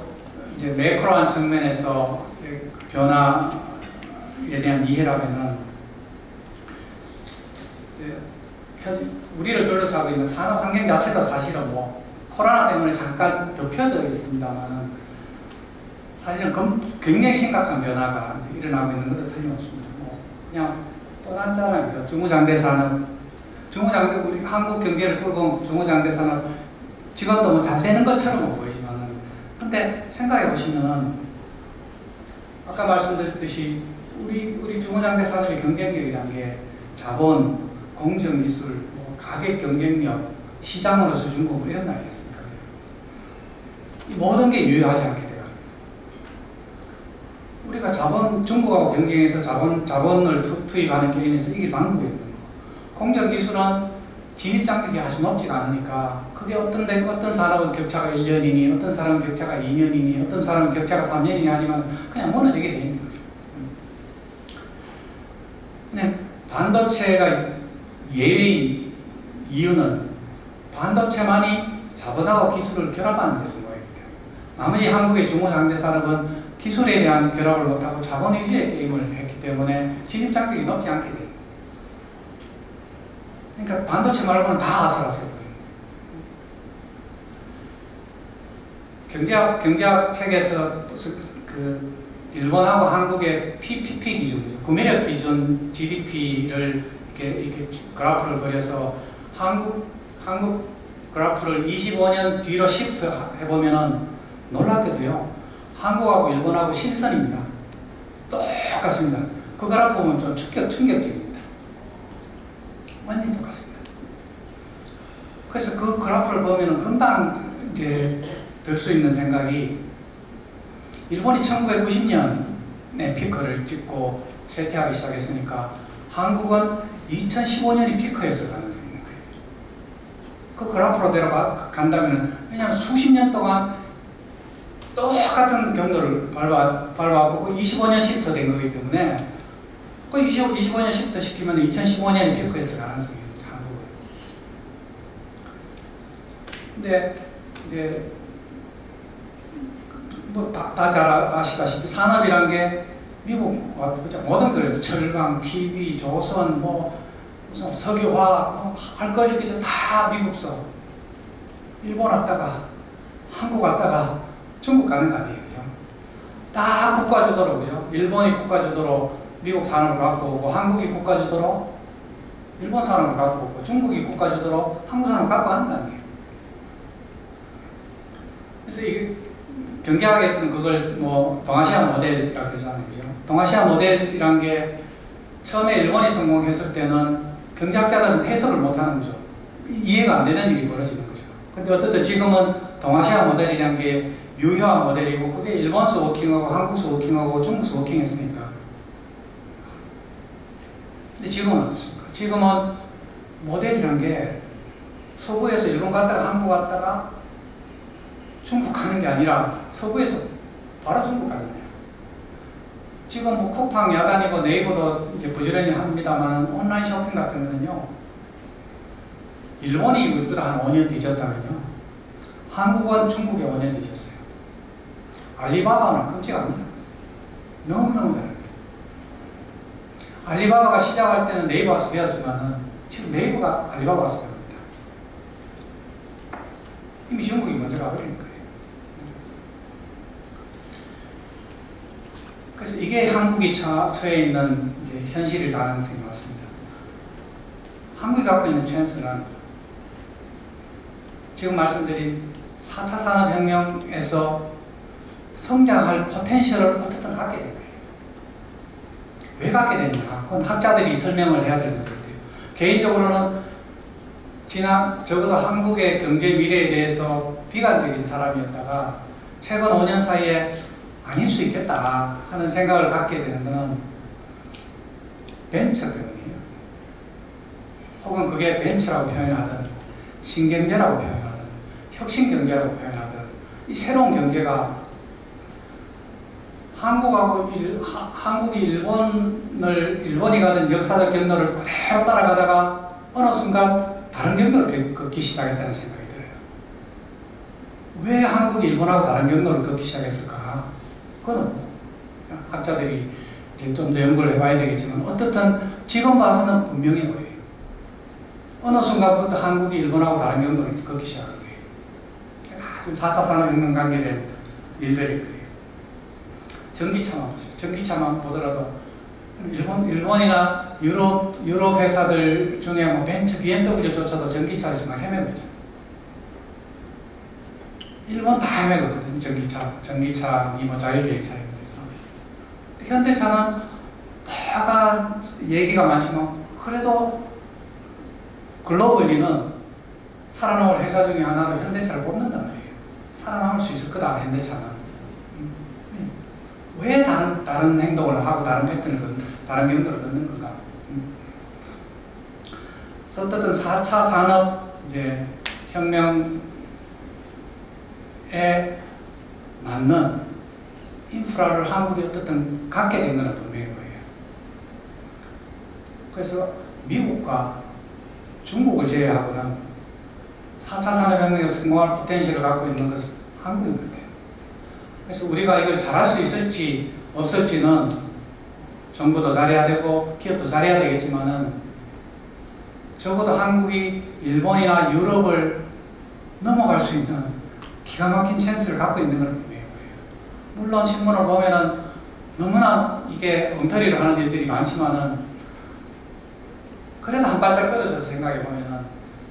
이제 매크로한 측면에서 이제 변화에 대한 이해라면은 이제 우리를 둘러싸고 있는 산업 환경 자체도 사실은 뭐 코로나 때문에 잠깐 덮여져 있습니다만은 사실은 굉장히 심각한 변화가 일어나고 있는 것도 틀림없습니다. 뭐 그냥 뻔하잖아요. 중후장대 산업, 우리 한국 경제를 끌고 중후장대 산업 지금도 뭐 잘 되는 것처럼 보이지만은, 근데 생각해 보시면은 아까 말씀드렸듯이 우리 중후장대 산업의 경쟁력이란 게 자본, 공정기술, 뭐 가격 경쟁력, 시장으로서 중국 이런 거 아니겠습니까? 모든 게 유효하지 않게 돼요. 우리가 중국하고 경쟁해서 자본을 투입하는 게임에서 이길 방법이 없는 거. 공정기술은 진입장벽이 아주 높지가 않으니까 그게 어떤 사람은 격차가 1년이니 어떤 사람은 격차가 2년이니 어떤 사람은 격차가 3년이니 하지만 그냥 무너지게 되어 있는 거죠. 그냥 반도체가 예외인 이유는 반도체만이 자본하고 기술을 결합하는 데서 모이기 때문에, 나머지 한국의 중후장대 산업은 기술에 대한 결합을 못하고 자본 위주의 게임을 했기 때문에 진입장벽이 높지 않게 돼요. 그러니까 반도체 말고는 다 아슬아슬해요. 경제학 책에서 그 일본하고 한국의 PPP 기준이죠. 구매력 기준 GDP를 이렇게 그래프를 그려서 한국 그래프를 25년 뒤로 시프트 해보면은 놀랍게도요, 한국하고 일본하고 실선입니다. 똑같습니다. 그 그래프 보면 좀 충격적입니다. 완전히 똑같습니다. 그래서 그 그래프를 보면은 금방 이제 들 수 있는 생각이, 일본이 1990년에 피크를 찍고 쇠퇴하기 시작했으니까 한국은 2015년이 피크였을 가능성이 있는 거예요. 그 그래프로대로 간다면은, 왜냐하면 수십 년 동안 똑같은 경로를 밟아왔고 25년 시프트 된 거기 때문에 그 25년 시프트 시키면 2015년에 피크했을 가능성이 있죠, 한국은. 근데 이제 뭐 다 잘 아시다시피 산업이란 게 미국과 모든 거래요. 철강, TV, 조선, 뭐 무슨 석유화학, 뭐 할 것 없이 다 미국서. 일본 왔다가 한국 왔다가 중국 가는 거 아니에요, 그죠? 다 국가 주도로, 그죠? 일본이 국가 주도로 미국 산업을 갖고 오고, 한국이 국가 주도로 일본 산업을 갖고 오고, 중국이 국가 주도로 한국 산업을 갖고 가는 거 아니에요. 그래서 이게 경제학에서는 그걸 뭐 동아시아 모델이라고 그러잖아요, 그죠? 동아시아 모델이란 게 처음에 일본이 성공했을 때는 경제학자들은 해석을 못하는 거죠. 이해가 안 되는 일이 벌어지는 거죠. 근데 어쨌든 지금은 동아시아 모델이란 게 유효한 모델이고, 그게 일본서 워킹하고 한국서 워킹하고 중국서 워킹했으니까. 근데 지금은 어떻습니까? 지금은 모델이란 게 서구에서 일본 갔다가 한국 갔다가 중국 가는 게 아니라 서구에서 바로 중국 가는 거예요. 지금 뭐 쿠팡, 야단이고 네이버도 이제 부지런히 합니다만 온라인 쇼핑 같은 거는요, 일본이 우리보다 한 5년 뒤졌다면요, 한국은 중국에 5년 뒤졌어요. 알리바바는 끔찍합니다. 너무너무 잘합니다. 알리바바가 시작할 때는 네이버 와서 배웠지만은 지금 네이버가 알리바바 와서 배웁니다. 이미 중국이 먼저 가버리는 거예요. 그래서 이게 한국이 처해 있는 이제 현실일 가능성이 많습니다. 한국이 갖고 있는 찬스는 지금 말씀드린 4차 산업혁명에서 성장할 포텐셜을 어떻든 갖게 된 거예요. 왜 갖게 됐냐? 그건 학자들이 설명을 해야 될 문제인데요. 개인적으로는 적어도 한국의 경제 미래에 대해서 비관적인 사람이었다가 최근 5년 사이에 아닐 수 있겠다 하는 생각을 갖게 되는 것은 벤처병이에요. 혹은 그게 벤처라고 표현하든 신경제라고 표현하든 혁신경제라고 표현하든, 이 새로운 경제가 한국이 일본이 가던 역사적 경로를 그대로 따라가다가 어느 순간 다른 경로를 걷기 시작했다는 생각이 들어요. 왜 한국이 일본하고 다른 경로를 걷기 시작했을까? 그거는 학자들이 이제 좀 더 연구를 해봐야 되겠지만, 어떻든 지금 봐서는 분명히 보여요. 어느 순간부터 한국이 일본하고 다른 경로를 걷기 시작한 거예요. 지금 4차 산업혁명 관계된 일들일 거예요. 전기차만 보세요. 전기차만 보더라도 일본이나 유럽 회사들 중에 뭐 벤츠, BMW조차도 전기차에서 막 헤매고 있잖아요. 일본 다 헤매고 있거든요. 전기차니 뭐 자율주행차 이런 데서. 현대차는 뭐가 얘기가 많지만 그래도 글로벌리는 살아남을 회사 중에 하나로 현대차를 뽑는단 말이에요. 살아남을 수 있을 거다, 현대차는. 왜 다른 행동을 하고 다른 패턴을 다른 경로를 걷는 건가? 그래서 어쨌든 4차 산업 이제 혁명에 맞는 인프라를 한국이 어쨌든 갖게 된 건 분명히 보여요. 그래서 미국과 중국을 제외하고는 4차 산업혁명에 성공할 포텐셜을 갖고 있는 것은 한국인 것 같아요. 그래서 우리가 이걸 잘할 수 있을지 없을지는 정부도 잘해야 되고 기업도 잘해야 되겠지만은, 적어도 한국이 일본이나 유럽을 넘어갈 수 있는 기가 막힌 찬스를 갖고 있는 건 분명해 보여요. 물론 신문을 보면은 너무나 이게 엉터리를 하는 일들이 많지만은, 그래도 한 발짝 떨어져서 생각해 보면은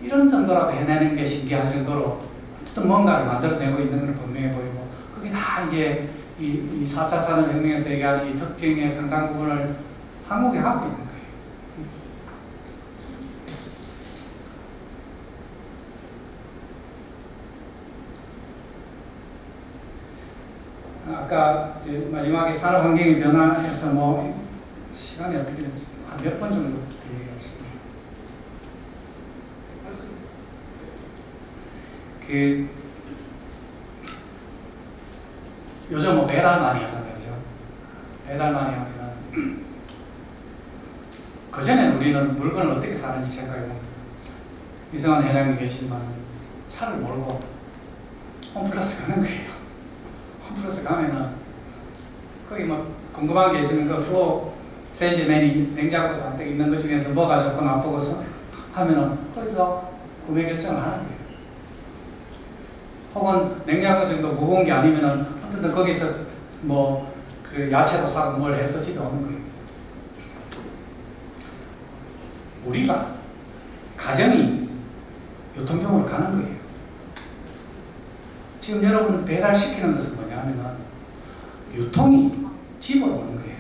이런 정도라도 해내는 게 신기할 정도로 어쨌든 뭔가를 만들어내고 있는 건 분명해 보이고, 그게 다 이제 이 4차 산업혁명에서 얘기하는 이 특징의 상당 부분을 한국이 갖고 있는 거예요. 아까 이제 마지막에 산업환경이 변화해서 뭐 시간이 어떻게 됐지? 한 몇 번 정도 얘기하셨습니다. 그 요즘 뭐 배달 많이 하잖아요, 그죠? 배달 많이 하면은 그전에는 우리는 물건을 어떻게 사는지 생각해보면 이승환 회장님 계시지만 차를 몰고 홈플러스 가는 거예요. 홈플러스 가면은 거기 뭐 궁금한 게 있으면 그 플로어 세일즈맨이 냉장고 잔뜩 있는 것 중에서 뭐가 좋고 나쁘고 하면은 거기서 구매 결정을 하는 거예요. 혹은 냉장고 정도 무거운 게 아니면은 어쨌든 거기서 뭐 그 야채도 사고 뭘 해서 집에 오는 거예요. 우리가 가정이 유통점으로 가는 거예요. 지금 여러분 배달시키는 것은 뭐냐면은 유통이 집으로 오는 거예요.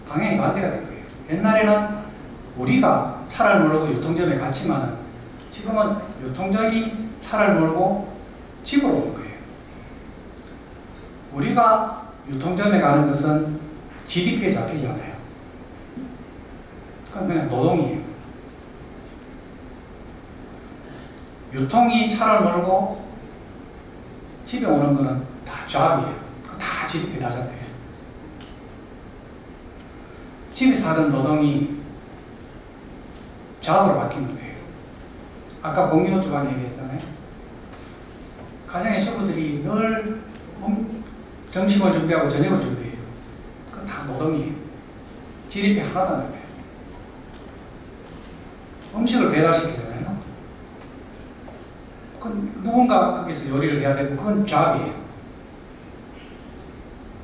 방향이 반대가 된 거예요. 옛날에는 우리가 차를 몰고 유통점에 갔지만은 지금은 유통점이 차를 몰고 집으로 오는 거예요. 우리가 유통점에 가는 것은 GDP에 잡히지 않아요. 그건 그냥 노동이에요. 유통이 차를 몰고 집에 오는 거는 다 잡이에요. 다 GDP에 다 잡혀요. 집에서 하던 노동이 잡으로 바뀌는 거예요. 아까 공유주방 얘기했잖아요. 가정의 주부들이 늘 점심을 준비하고 저녁을 준비해요. 그건 다 노동이에요. GDP 하나도 안 잡혀요. 음식을 배달시키잖아요. 그건 누군가 거기서 요리를 해야 되고 그건 잡이에요.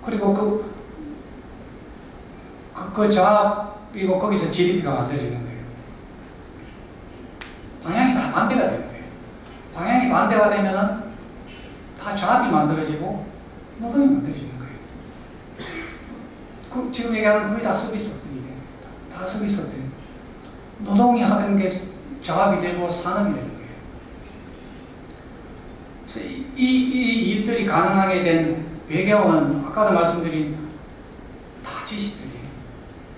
그리고 그 잡이고 거기서 GDP가 만들어지는 거예요. 방향이 다 반대가 되는 거예요. 방향이 반대가 되면은 다 잡이 만들어지고 노동이 만들어지는 거예요. 지금 얘기하는 거의 다 서비스업이에요. 다 서비스업이에요. 노동이 하던 게 작업이 되고 산업이 되는 거예요. 그래서 이 일들이 가능하게 된 배경은 아까도 말씀드린 다 지식들이에요.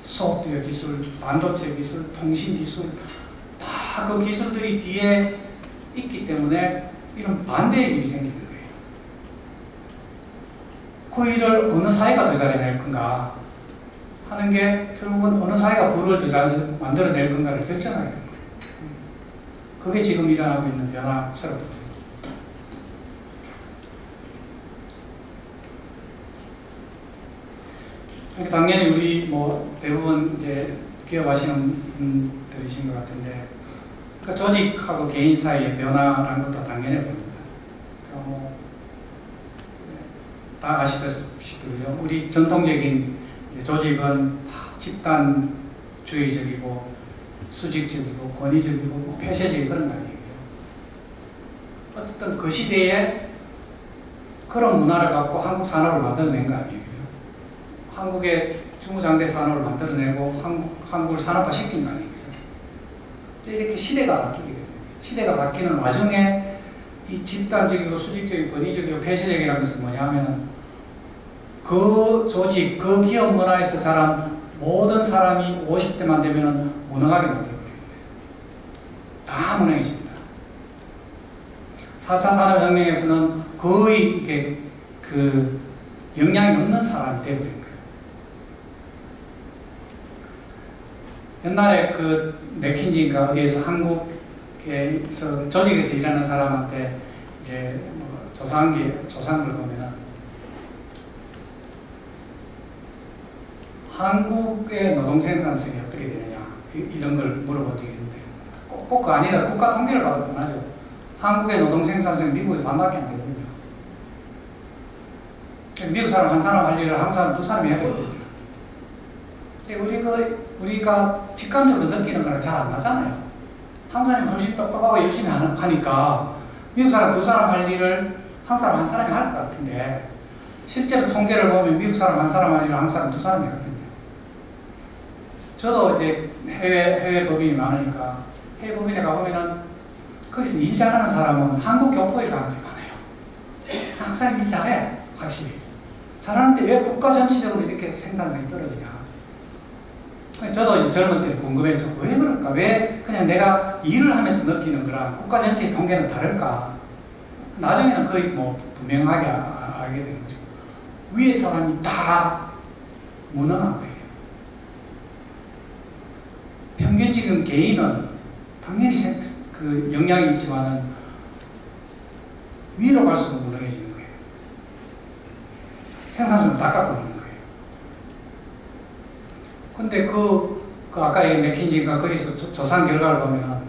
소프트웨어 기술, 반도체 기술, 통신 기술, 다 그 기술들이 뒤에 있기 때문에 이런 반대의 일이 생기는 거예요. 그 일을 어느 사회가 더 잘해낼 건가 하는 게 결국은 어느 사회가 부를 더 잘 만들어낼 건가를 결정하게 됩니다. 그게 지금 일어나고 있는 변화처럼 보여요. 당연히 우리 뭐 대부분 이제 기업하시는 분들이신 것 같은데, 그러니까 조직하고 개인 사이의 변화라는 것도 당연해 보입니다. 그러니까 뭐 다 아시다시피 우리 전통적인 조직은 집단주의적이고 수직적이고 권위적이고 폐쇄적인 그런 거 아니에요. 어쨌든 그 시대에 그런 문화를 갖고 한국 산업을 만들어낸 거 아니에요. 한국의 중무장대 산업을 만들어내고 한국을 산업화 시킨 거 아니에요. 이렇게 시대가 바뀌게 됩니다. 시대가 바뀌는 와중에 이 집단적이고 수직적이고 권위적이고 폐쇄적이라는 것은 뭐냐면은 그 조직, 그 기업 문화에서 자란 모든 사람이 50대만 되면은 무능하게 만들어버려요. 다 무능해집니다. 4차 산업혁명에서는 거의 이렇게 그 역량이 없는 사람이 되어버린 거예요. 옛날에 그 맥킨지인가 어디에서 한국에서 조직에서 일하는 사람한테 이제 뭐 조사한 걸 보면은 한국의 노동 생산성이 어떻게 되느냐 이런 걸 물어본 적이 있는데 꼭 그거 아니라 국가 통계를 봐도 뻔하죠. 한국의 노동 생산성이 미국의 반밖에 안 되거든요. 미국 사람 한 사람 할 일을 한국 사람 두 사람이 해야 되거든요. 우리가 직감적으로 느끼는 거랑 잘 안 맞잖아요. 한국 사람이 훨씬 똑똑하고 열심히 하니까 미국 사람 두 사람 할 일을 한국 사람 한 사람이 할 것 같은데 실제로 통계를 보면 미국 사람 한 사람 할 일을 한국 사람 두 사람이 하거든요. 저도 이제 해외 법인이 많으니까 해외 법인에 가보면은 거기서 일 잘하는 사람은 한국 교포일 가능성이 많아요. 한국 사람이 일 잘해, 확실히. 잘하는데 왜 국가 전체적으로 이렇게 생산성이 떨어지냐. 저도 이제 젊을 때 궁금했죠. 왜 그럴까? 왜 그냥 내가 일을 하면서 느끼는 거랑 국가 전체의 통계는 다를까? 나중에는 거의 뭐 분명하게 알게 되는 거죠. 위에 사람이 다 무능한 거예요. 평균적인 개인은 당연히 그 영향이 있지만은 위로 갈수록 무능해지는 거예요. 생산성을 다 깎아먹는 거예요. 근데 그 아까 얘기한 맥킨지인가 거기서 조사한 결과를 보면은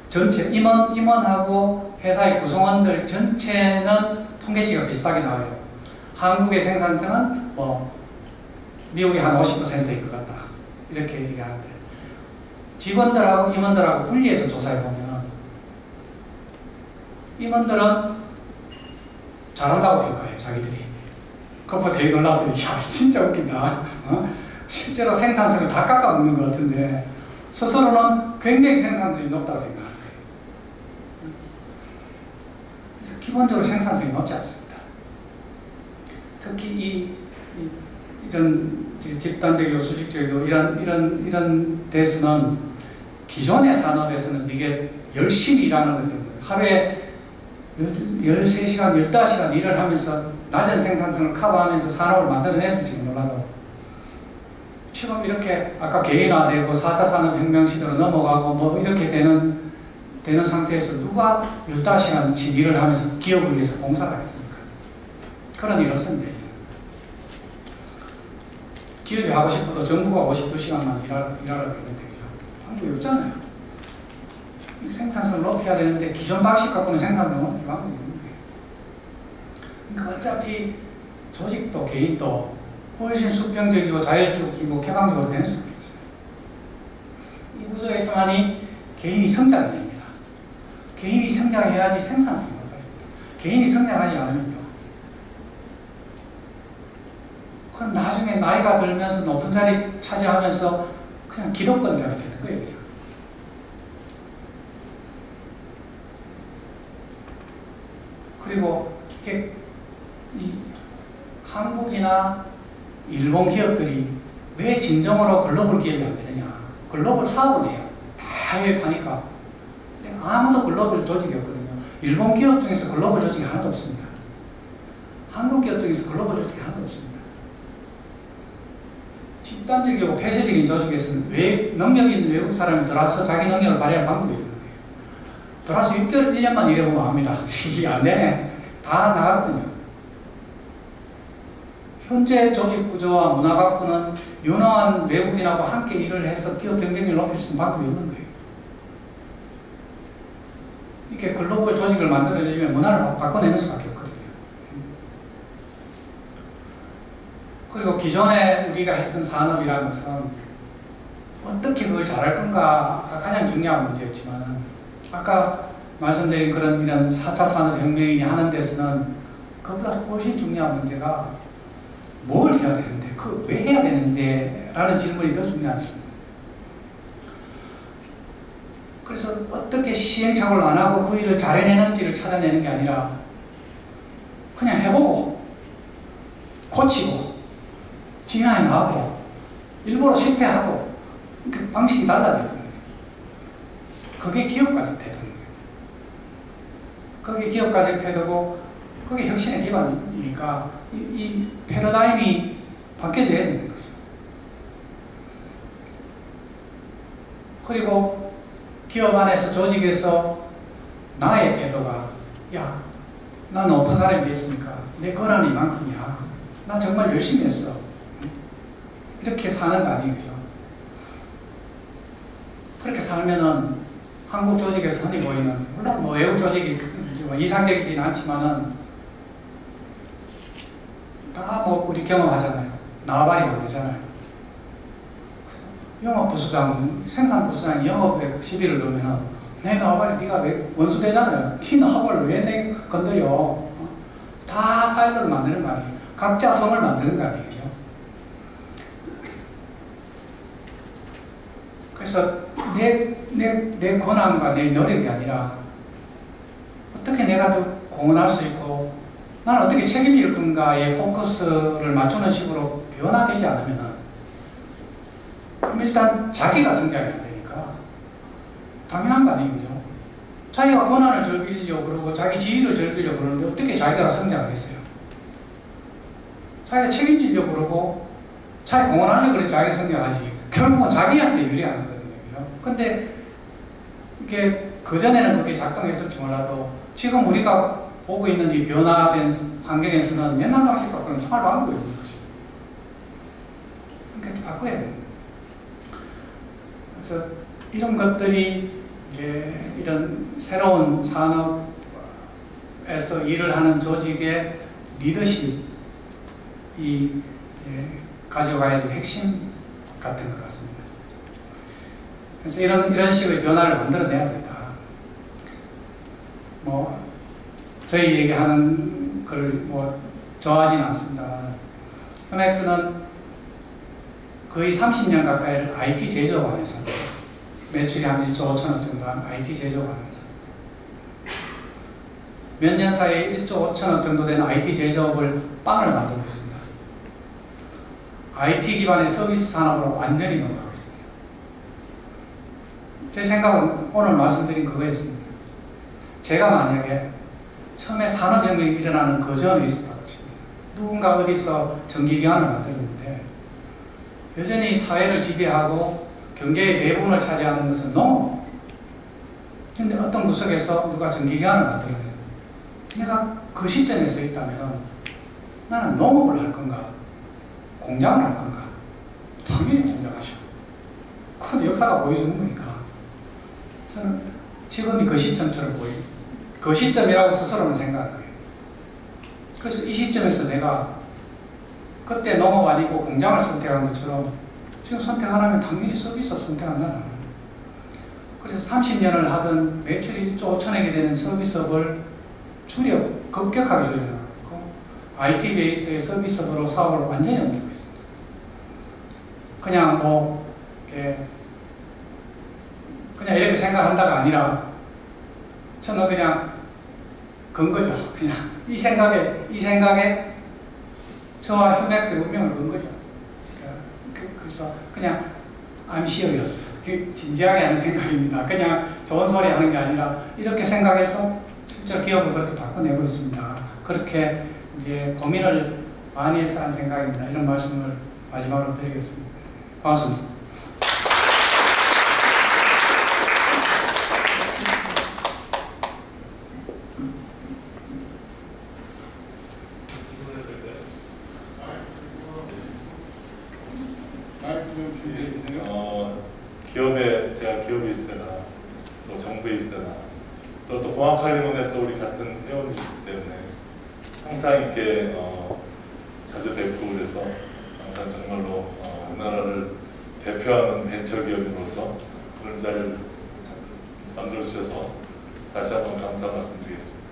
전체 임원하고 회사의 구성원들 전체는 통계치가 비슷하게 나와요. 한국의 생산성은 뭐 미국의 한 50%인 것 같다. 이렇게 얘기하는데 직원들하고 임원들하고 분리해서 조사해 보면 임원들은 잘한다고 평가해요. 자기들이. 그거 되게 놀랐어요. 야, 진짜 웃긴다. 실제로 생산성을 다 깎아먹는 것 같은데 스스로는 굉장히 생산성이 높다고 생각하는 거예요. 그래서 기본적으로 생산성이 높지 않습니다. 특히 이런 집단적이고 수직적이고 이런 데서는 기존의 산업에서는 이게 열심히 일하는 것 때문에 하루에 13시간, 15시간 일을 하면서 낮은 생산성을 커버하면서 산업을 만들어냈을지 몰라도 지금 이렇게 아까 개인화되고 4차 산업혁명 시대로 넘어가고 뭐 이렇게 되는 상태에서 누가 15시간씩 일을 하면서 기업을 위해서 봉사를 하겠습니까? 그런 일 없으면 되죠. 기업이 하고 싶어도 정부가 52시간만 일하라고 하면 되죠. 방법이 없잖아요. 생산성을 높여야 되는데 기존 방식 갖고는 생산성을 높일 방법이 없는 거예요. 그러니까 어차피 조직도 개인도 훨씬 수평적이고 자율적이고 개방적으로 되는 수밖에 없어요. 이 구조에서만이 개인이 성장이 됩니다. 개인이 성장해야지 생산성이 높아집니다. 개인이 성장하지 않으면요. 그럼 나중에 나이가 들면서 높은 자리 차지하면서 그냥 기득권자가 되는 거예요. 그냥. 그리고 이게 한국이나 일본 기업들이 왜 진정으로 글로벌 기업이 안 되느냐. 글로벌 사업을 해요. 다 해외 파니까. 근데 아무도 글로벌 조직이 없거든요. 일본 기업 중에서 글로벌 조직이 하나도 없습니다. 한국 기업 중에서 글로벌 조직이 하나도 없습니다. 집단적이고 폐쇄적인 조직에서는 능력 있는 외국 사람이 들어와서 자기 능력을 발휘할 방법이 있는 거예요. 들어와서 6개월, 1년만 일해보면 압니다. 이게 안 되네. 다 나가거든요. 현재 조직 구조와 문화 갖고는 유능한 외국인하고 함께 일을 해서 기업 경쟁력을 높일 수 있는 방법이 없는 거예요. 이렇게 글로벌 조직을 만들어내려면 문화를 바꿔내는 수밖에 없거든요. 그리고 기존에 우리가 했던 산업이라는 것은 어떻게 그걸 잘할 건가가 가장 중요한 문제였지만 아까 말씀드린 그런 이런 4차 산업혁명이 하는 데서는 그보다 훨씬 중요한 문제가 뭘 해야 되는데, 그 왜 해야 되는데 라는 질문이 더 중요한 질문. 그래서 어떻게 시행착오를 안 하고 그 일을 잘 해내는지를 찾아내는 게 아니라 그냥 해보고 고치고 진화해 나가고 일부러 실패하고 그 방식이 달라지는 거예요. 그게 기업가적 태도인 거예요. 그게 기업가적 태도고 그게 혁신의 기반이니까 이 패러다임이 바뀌어져야 되는 거죠. 그리고 기업 안에서 조직에서 나의 태도가 야, 나 높은 사람이 됐으니까 내 권한이 이만큼이야. 나 정말 열심히 했어. 이렇게 사는 거 아니에요. 그죠? 그렇게 살면은 한국 조직에서 흔히 보이는, 물론 뭐 외국 조직이 이상적이지는 않지만은 다 뭐 우리 경험하잖아요. 나발이 만들잖아요. 영업부수장, 생산부수장이 영업에 시비를 넣으면 내 나발이 네가 왜 원수되잖아요. 네 나발을 왜 내 건드려. 다 사일로를 만드는 거 아니에요. 각자 성을 만드는 거 아니에요. 그래서 내 권한과 내 노력이 아니라 어떻게 내가 더 공헌할 수 있고 나는 어떻게 책임질 건가에 포커스를 맞추는 식으로 변화되지 않으면 그럼 일단 자기가 성장이 안 되니까 당연한 거 아니에요, 그죠? 자기가 권한을 즐기려고 그러고 자기 지위를 즐기려고 그러는데 어떻게 자기가 성장하겠어요? 자기가 책임지려고 그러고 자기 공헌하려고 그래 자기 성장하지. 결국은 자기한테 유리한 거거든요, 그죠? 근데 이게 그전에는 그게 작동했을지 몰라도 지금 우리가 보고 있는 이 변화된 환경에서는 옛날 방식 바꾸는 정말 방법이 없는 거죠. 그러니까 바꿔야 됩니다. 그래서 이런 것들이 이제 이런 새로운 산업에서 일을 하는 조직의 리더십이 이제 가져가야 될 핵심 같은 것 같습니다. 그래서 이런 식의 변화를 만들어내야 된다. 뭐 저희 얘기하는 걸 뭐 좋아하지는 않습니다. 휴맥스는 거의 30년 가까이를 IT 제조업안에서 매출이 한 1조 5천억 정도 한 IT 제조업안에서 몇 년 사이에 1조 5천억 정도 된 IT 제조업을 빵을 만들고 있습니다. IT 기반의 서비스 산업으로 완전히 넘어가고 있습니다. 제 생각은 오늘 말씀드린 그거였습니다. 제가 만약에 처음에 산업혁명이 일어나는 그 전에 있었다고 칩니다. 누군가 어디서 전기기관을 만들었는데 여전히 사회를 지배하고 경제의 대부분을 차지하는 것은 농업. 그런데 어떤 구석에서 누가 전기기관을 만들어요. 내가 그 시점에 서 있다면 나는 농업을 할 건가 공장을 할 건가? 당연히 공장하죠. 그건 역사가 보여주는 거니까. 저는 지금이 그 시점처럼 보여요. 그 시점이라고 스스로는 생각할 거예요. 그래서 이 시점에서 내가 그때 농업 아니고 공장을 선택한 것처럼 지금 선택하라면 당연히 서비스업 선택한다는 거예요. 그래서 30년을 하던 매출이 1조 5천억이 되는 서비스업을 급격하게 줄여나가고 있고 IT 베이스의 서비스업으로 사업을 완전히 옮기고 있습니다. 그냥 뭐 그냥 이렇게 생각한다가 아니라 저는 그냥 건 거죠. 그냥 이 생각에 저와 휴맥스의 운명을 건 거죠. 그래서 그냥 I'm serious. 진지하게 하는 생각입니다. 그냥 좋은 소리 하는 게 아니라 이렇게 생각해서 실제로 기업을 그렇게 바꿔내고 있습니다. 그렇게 이제 고민을 많이 해서 한 생각입니다. 이런 말씀을 마지막으로 드리겠습니다. 고맙습니다. 제가 기업에 있을 때나 또 정부에 있을 때나 또 공학칼리논에 또 우리 같은 회원이시기 때문에 항상 이렇게 자주 뵙고 그래서 항상 정말로 우리나라를 대표하는 벤처기업으로서 그런 자리를 만들어주셔서 다시 한번 감사 말씀드리겠습니다.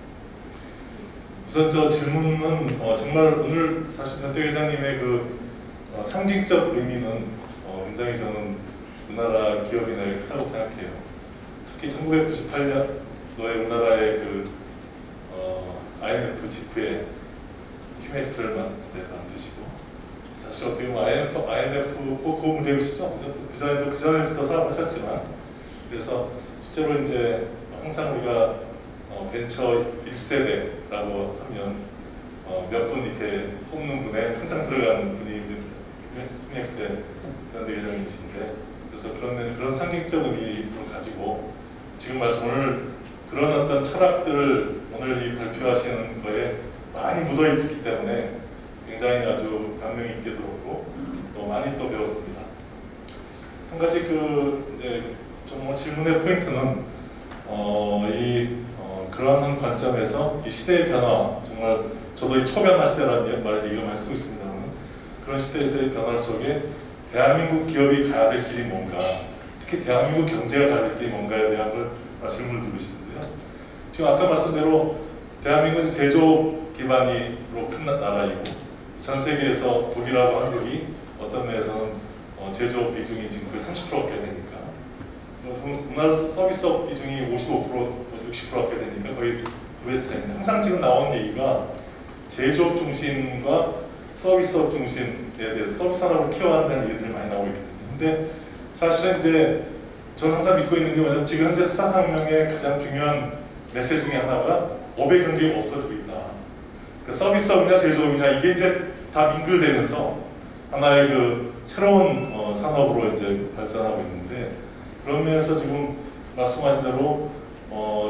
우선 저 질문은 정말 오늘 사실 변태 회장님의 그 상징적 의미는 굉장히 저는 우리나라 기업인에 크다고 생각해요. 특히 1998년도에 우리나라의 그 IMF 직후에 휴맥스를 만드시고 사실 어떻게 보면 IMF 꼭 그 문제이시죠? 그전에부터 사업하셨지만 그래서 실제로 이제 항상 우리가 벤처 1세대라고 하면 몇 분 이렇게 꼽는 분에 항상 들어가는 분이 휴맥스의 변대 회장님이신데 그래서 그런 상징적 의미를 가지고 지금 오늘 그런 어떤 철학들을 오늘 이 발표하시는 거에 많이 묻어 있었기 때문에 굉장히 아주 감명 있게 들었고 또 많이 또 배웠습니다. 한 가지 이제 좀 질문의 포인트는 그러한 관점에서 이 시대의 변화, 정말 저도 이 초변화 시대라는 말을 얘기를 많이 쓰고 있습니다만 그런 시대에서의 변화 속에 대한민국 기업이 가야 될 길이 뭔가, 특히 대한민국 경제가 가야 될 길이 뭔가에 대한 걸 질문을 드리고 싶은데요. 지금 아까 말씀대로 대한민국은 제조업 기반으로 큰 나라이고 전 세계에서 독일하고 한국이 어떤 면에서는 제조업 비중이 지금 거의 30%가 되니까 우리나라 서비스업 비중이 55%, 60%가 되니까 거의 두 배 차이인데 항상 지금 나온 얘기가 제조업 중심과 서비스업 중심에 대해서 서비스 산업을 키워야 한다는 얘기들이 많이 나오고 있거든요. 근데 사실은 이제 저는 항상 믿고 있는 게 뭐냐면 지금 현재 4.3혁명의 가장 중요한 메시지 중에 하나가 업의 경계가 없어지고 있다. 그 서비스업이냐 제조업이냐 이게 이제 다 민글되면서 하나의 그 새로운 산업으로 이제 발전하고 있는데, 그런 면에서 지금 말씀하신 대로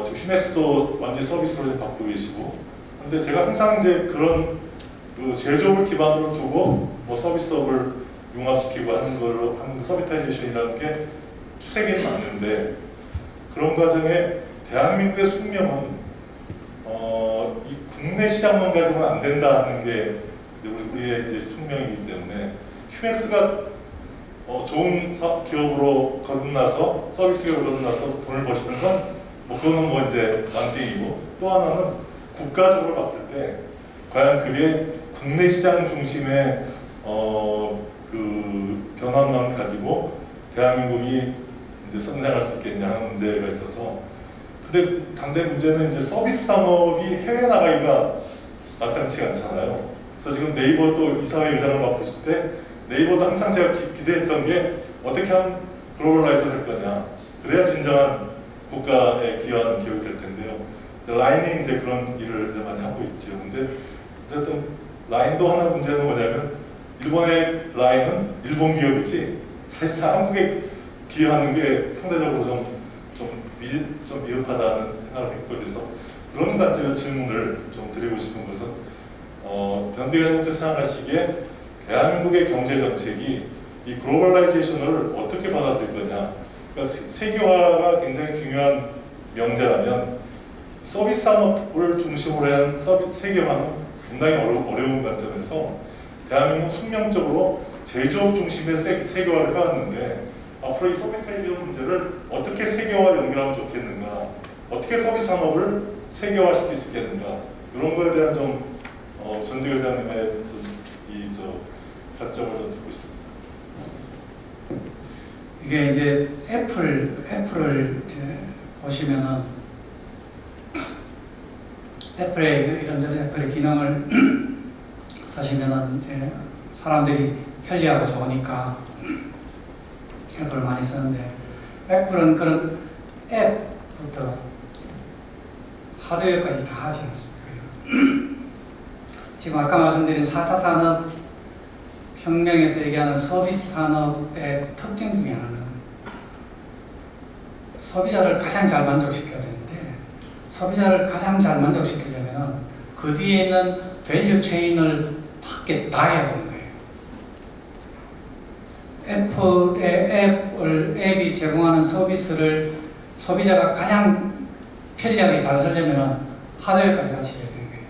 지금 휴맥스도 완전히 서비스로 이제 바꾸고 계시고, 근데 제가 항상 이제 그런 그 제조업을 기반으로 두고 뭐 서비스업을 융합시키고 하는 걸로 하는 서비타이제이션이라는 게 추세기는 맞는데, 그런 과정에 대한민국의 숙명은 이 국내 시장만 가지고는 안 된다 하는 게 이제 우리의 이제 숙명이기 때문에, 휴맥스가 좋은 기업으로 거듭나서 서비스 기업으로 거듭나서 돈을 버시는 건 뭐 그거는 뭐 이제 완띵이고, 또 하나는 국가적으로 봤을 때 과연 그게 국내 시장 중심의 그 변화만 가지고 대한민국이 이제 성장할 수 있겠냐 하는 문제가 있어서, 근데 당장 문제는 이제 서비스 산업이 해외 나가기가 마땅치가 않잖아요. 그래서 지금 네이버 또 이사회 의장을 맡고 있을 때 네이버도 항상 제가 기대했던 게 어떻게 하면 글로벌라이즈를 할 거냐, 그래야 진정한 국가에 기여하는 기업이 될 텐데요. 라인이 이제 그런 일을 이제 많이 하고 있죠. 근데 어쨌든 라인도 하나 문제는 뭐냐면, 일본의 라인은 일본 기업이지 사실상 한국에 기여하는 게 상대적으로 좀 미흡하다는 생각을 했고, 그래서 그런 관점에서 질문을 좀 드리고 싶은 것은 변비관님도 생각하시기에 대한민국의 경제 정책이 이 글로벌라이제이션을 어떻게 받아들일 거냐. 그러니까 세계화가 굉장히 중요한 명제라면 서비스 산업을 중심으로 한 세계화는 상당히 어려운 관점에서 대한민국 숙명적으로 제조업 중심의 세계화를 해왔는데, 앞으로 이 서비타이제이션 문제를 어떻게 세계화와 연결하면 좋겠는가, 어떻게 서비스 산업을 세계화시킬 수 있겠는가, 이런 거에 대한 좀 전대 의장님의 관점을 좀 듣고 있습니다. 이게 이제 애플을 이제 보시면은 애플의 이런저런 애플의 기능을 쓰시면은 이제 사람들이 편리하고 좋으니까 애플을 많이 쓰는데, 애플은 그런 앱부터 하드웨어까지 다 하지 않습니까? 지금 아까 말씀드린 4차 산업 혁명에서 얘기하는 서비스 산업의 특징 중에 하나는 소비자를 가장 잘 만족시켜야 되는데, 소비자를 가장 잘 만족시키려면 그 뒤에 있는 밸류 체인을 밖에 다 해야 되는 거예요. 애플의 앱이 제공하는 서비스를 소비자가 가장 편리하게 잘 쓰려면 하드웨어까지 같이 해야 되는 거예요.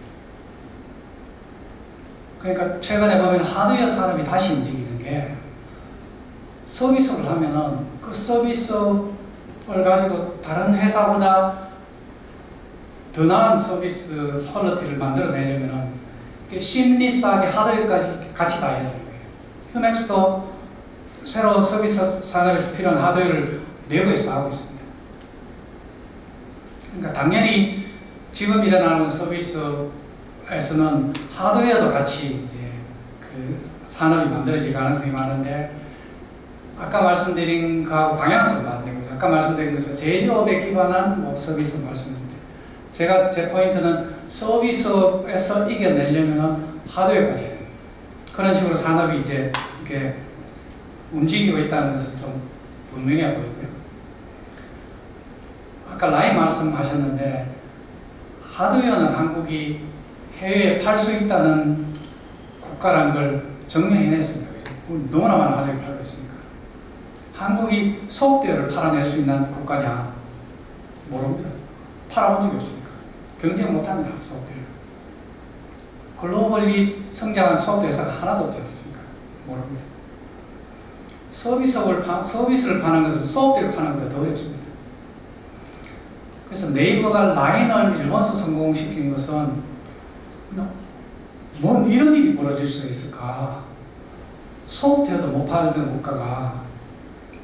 그러니까 최근에 보면 하드웨어 산업이 다시 움직이는 게, 서비스를 하면은 그 서비스를 가지고 다른 회사보다 더 나은 서비스 퀄리티를 만들어내려면은 심리스하게 하드웨어까지 같이 다 해야 되는 거예요. 휴맥스도 새로운 서비스 산업에서 필요한 하드웨어를 내부에서 하고 있습니다. 그러니까 당연히 지금 일어나는 서비스에서는 하드웨어도 같이 이제 그 산업이 만들어질 가능성이 많은데, 아까 말씀드린 거하고 방향은 좀 반대고요. 아까 말씀드린 것은 제조업에 기반한 뭐 서비스 말씀인데, 제 포인트는 서비스업에서 이겨내려면 하드웨어까지 해야 됩니다. 그런 식으로 산업이 이제 이렇게 움직이고 있다는 것은 좀 분명해 보이고요. 아까 라인 말씀하셨는데, 하드웨어는 한국이 해외에 팔 수 있다는 국가란 걸 증명해냈습니다. 너무나 많은 하드웨어를 팔고 있습니까? 한국이 소프트웨어를 팔아낼 수 있는 국가냐? 모릅니다. 팔아본 적이 없습니까? 경쟁 못합니다. 소프트웨어. 글로벌리 성장한 소프트웨어 회사가 하나도 없지 않습니까? 모릅니다. 서비스를 파는 것은 소프트웨어를 파는 것보다 더 어렵습니다. 그래서 네이버가 라인을 일본에서 성공시킨 것은 뭔 이런 일이 벌어질 수 있을까? 소프트웨어도 못 팔던 국가가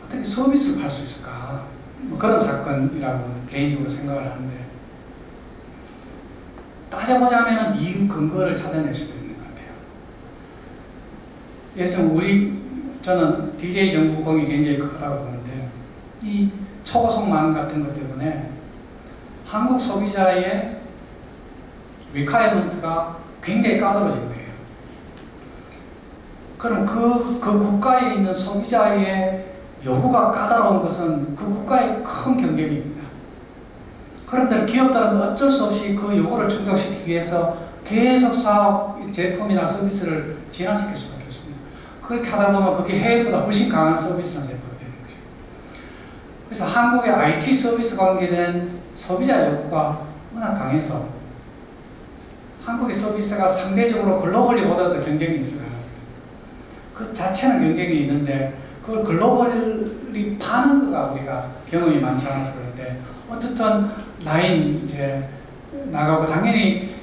어떻게 서비스를 팔 수 있을까? 뭐 그런 사건이라고 개인적으로 생각을 하는데, 따져보자면 이 근거를 찾아낼 수도 있는 것 같아요. 예를 들면 우리 저는 DJ 정보공이 굉장히 크다고 보는데 이 초고속망 같은 것 때문에 한국 소비자의 리콰이어먼트가 굉장히 까다로워진 거예요. 그럼 그 국가에 있는 소비자의 요구가 까다로운 것은 그 국가의 큰 경쟁입니다. 그런데 기업들은 어쩔 수 없이 그 요구를 충족시키기 위해서 계속 사업, 제품이나 서비스를 진화시킬 수밖에 없습니다. 그렇게 하다 보면 그게 해외보다 훨씬 강한 서비스나 제품이 되는 거죠. 그래서 한국의 IT 서비스 관계된 소비자 욕구가 워낙 강해서 한국의 서비스가 상대적으로 글로벌리보다도 경쟁이 있을 가능성이 있습니다. 그 자체는 경쟁이 있는데 그걸 글로벌리 파는 거가 우리가 경험이 많지 않아서 그런데 어떻든 라인 이제 나가고 당연히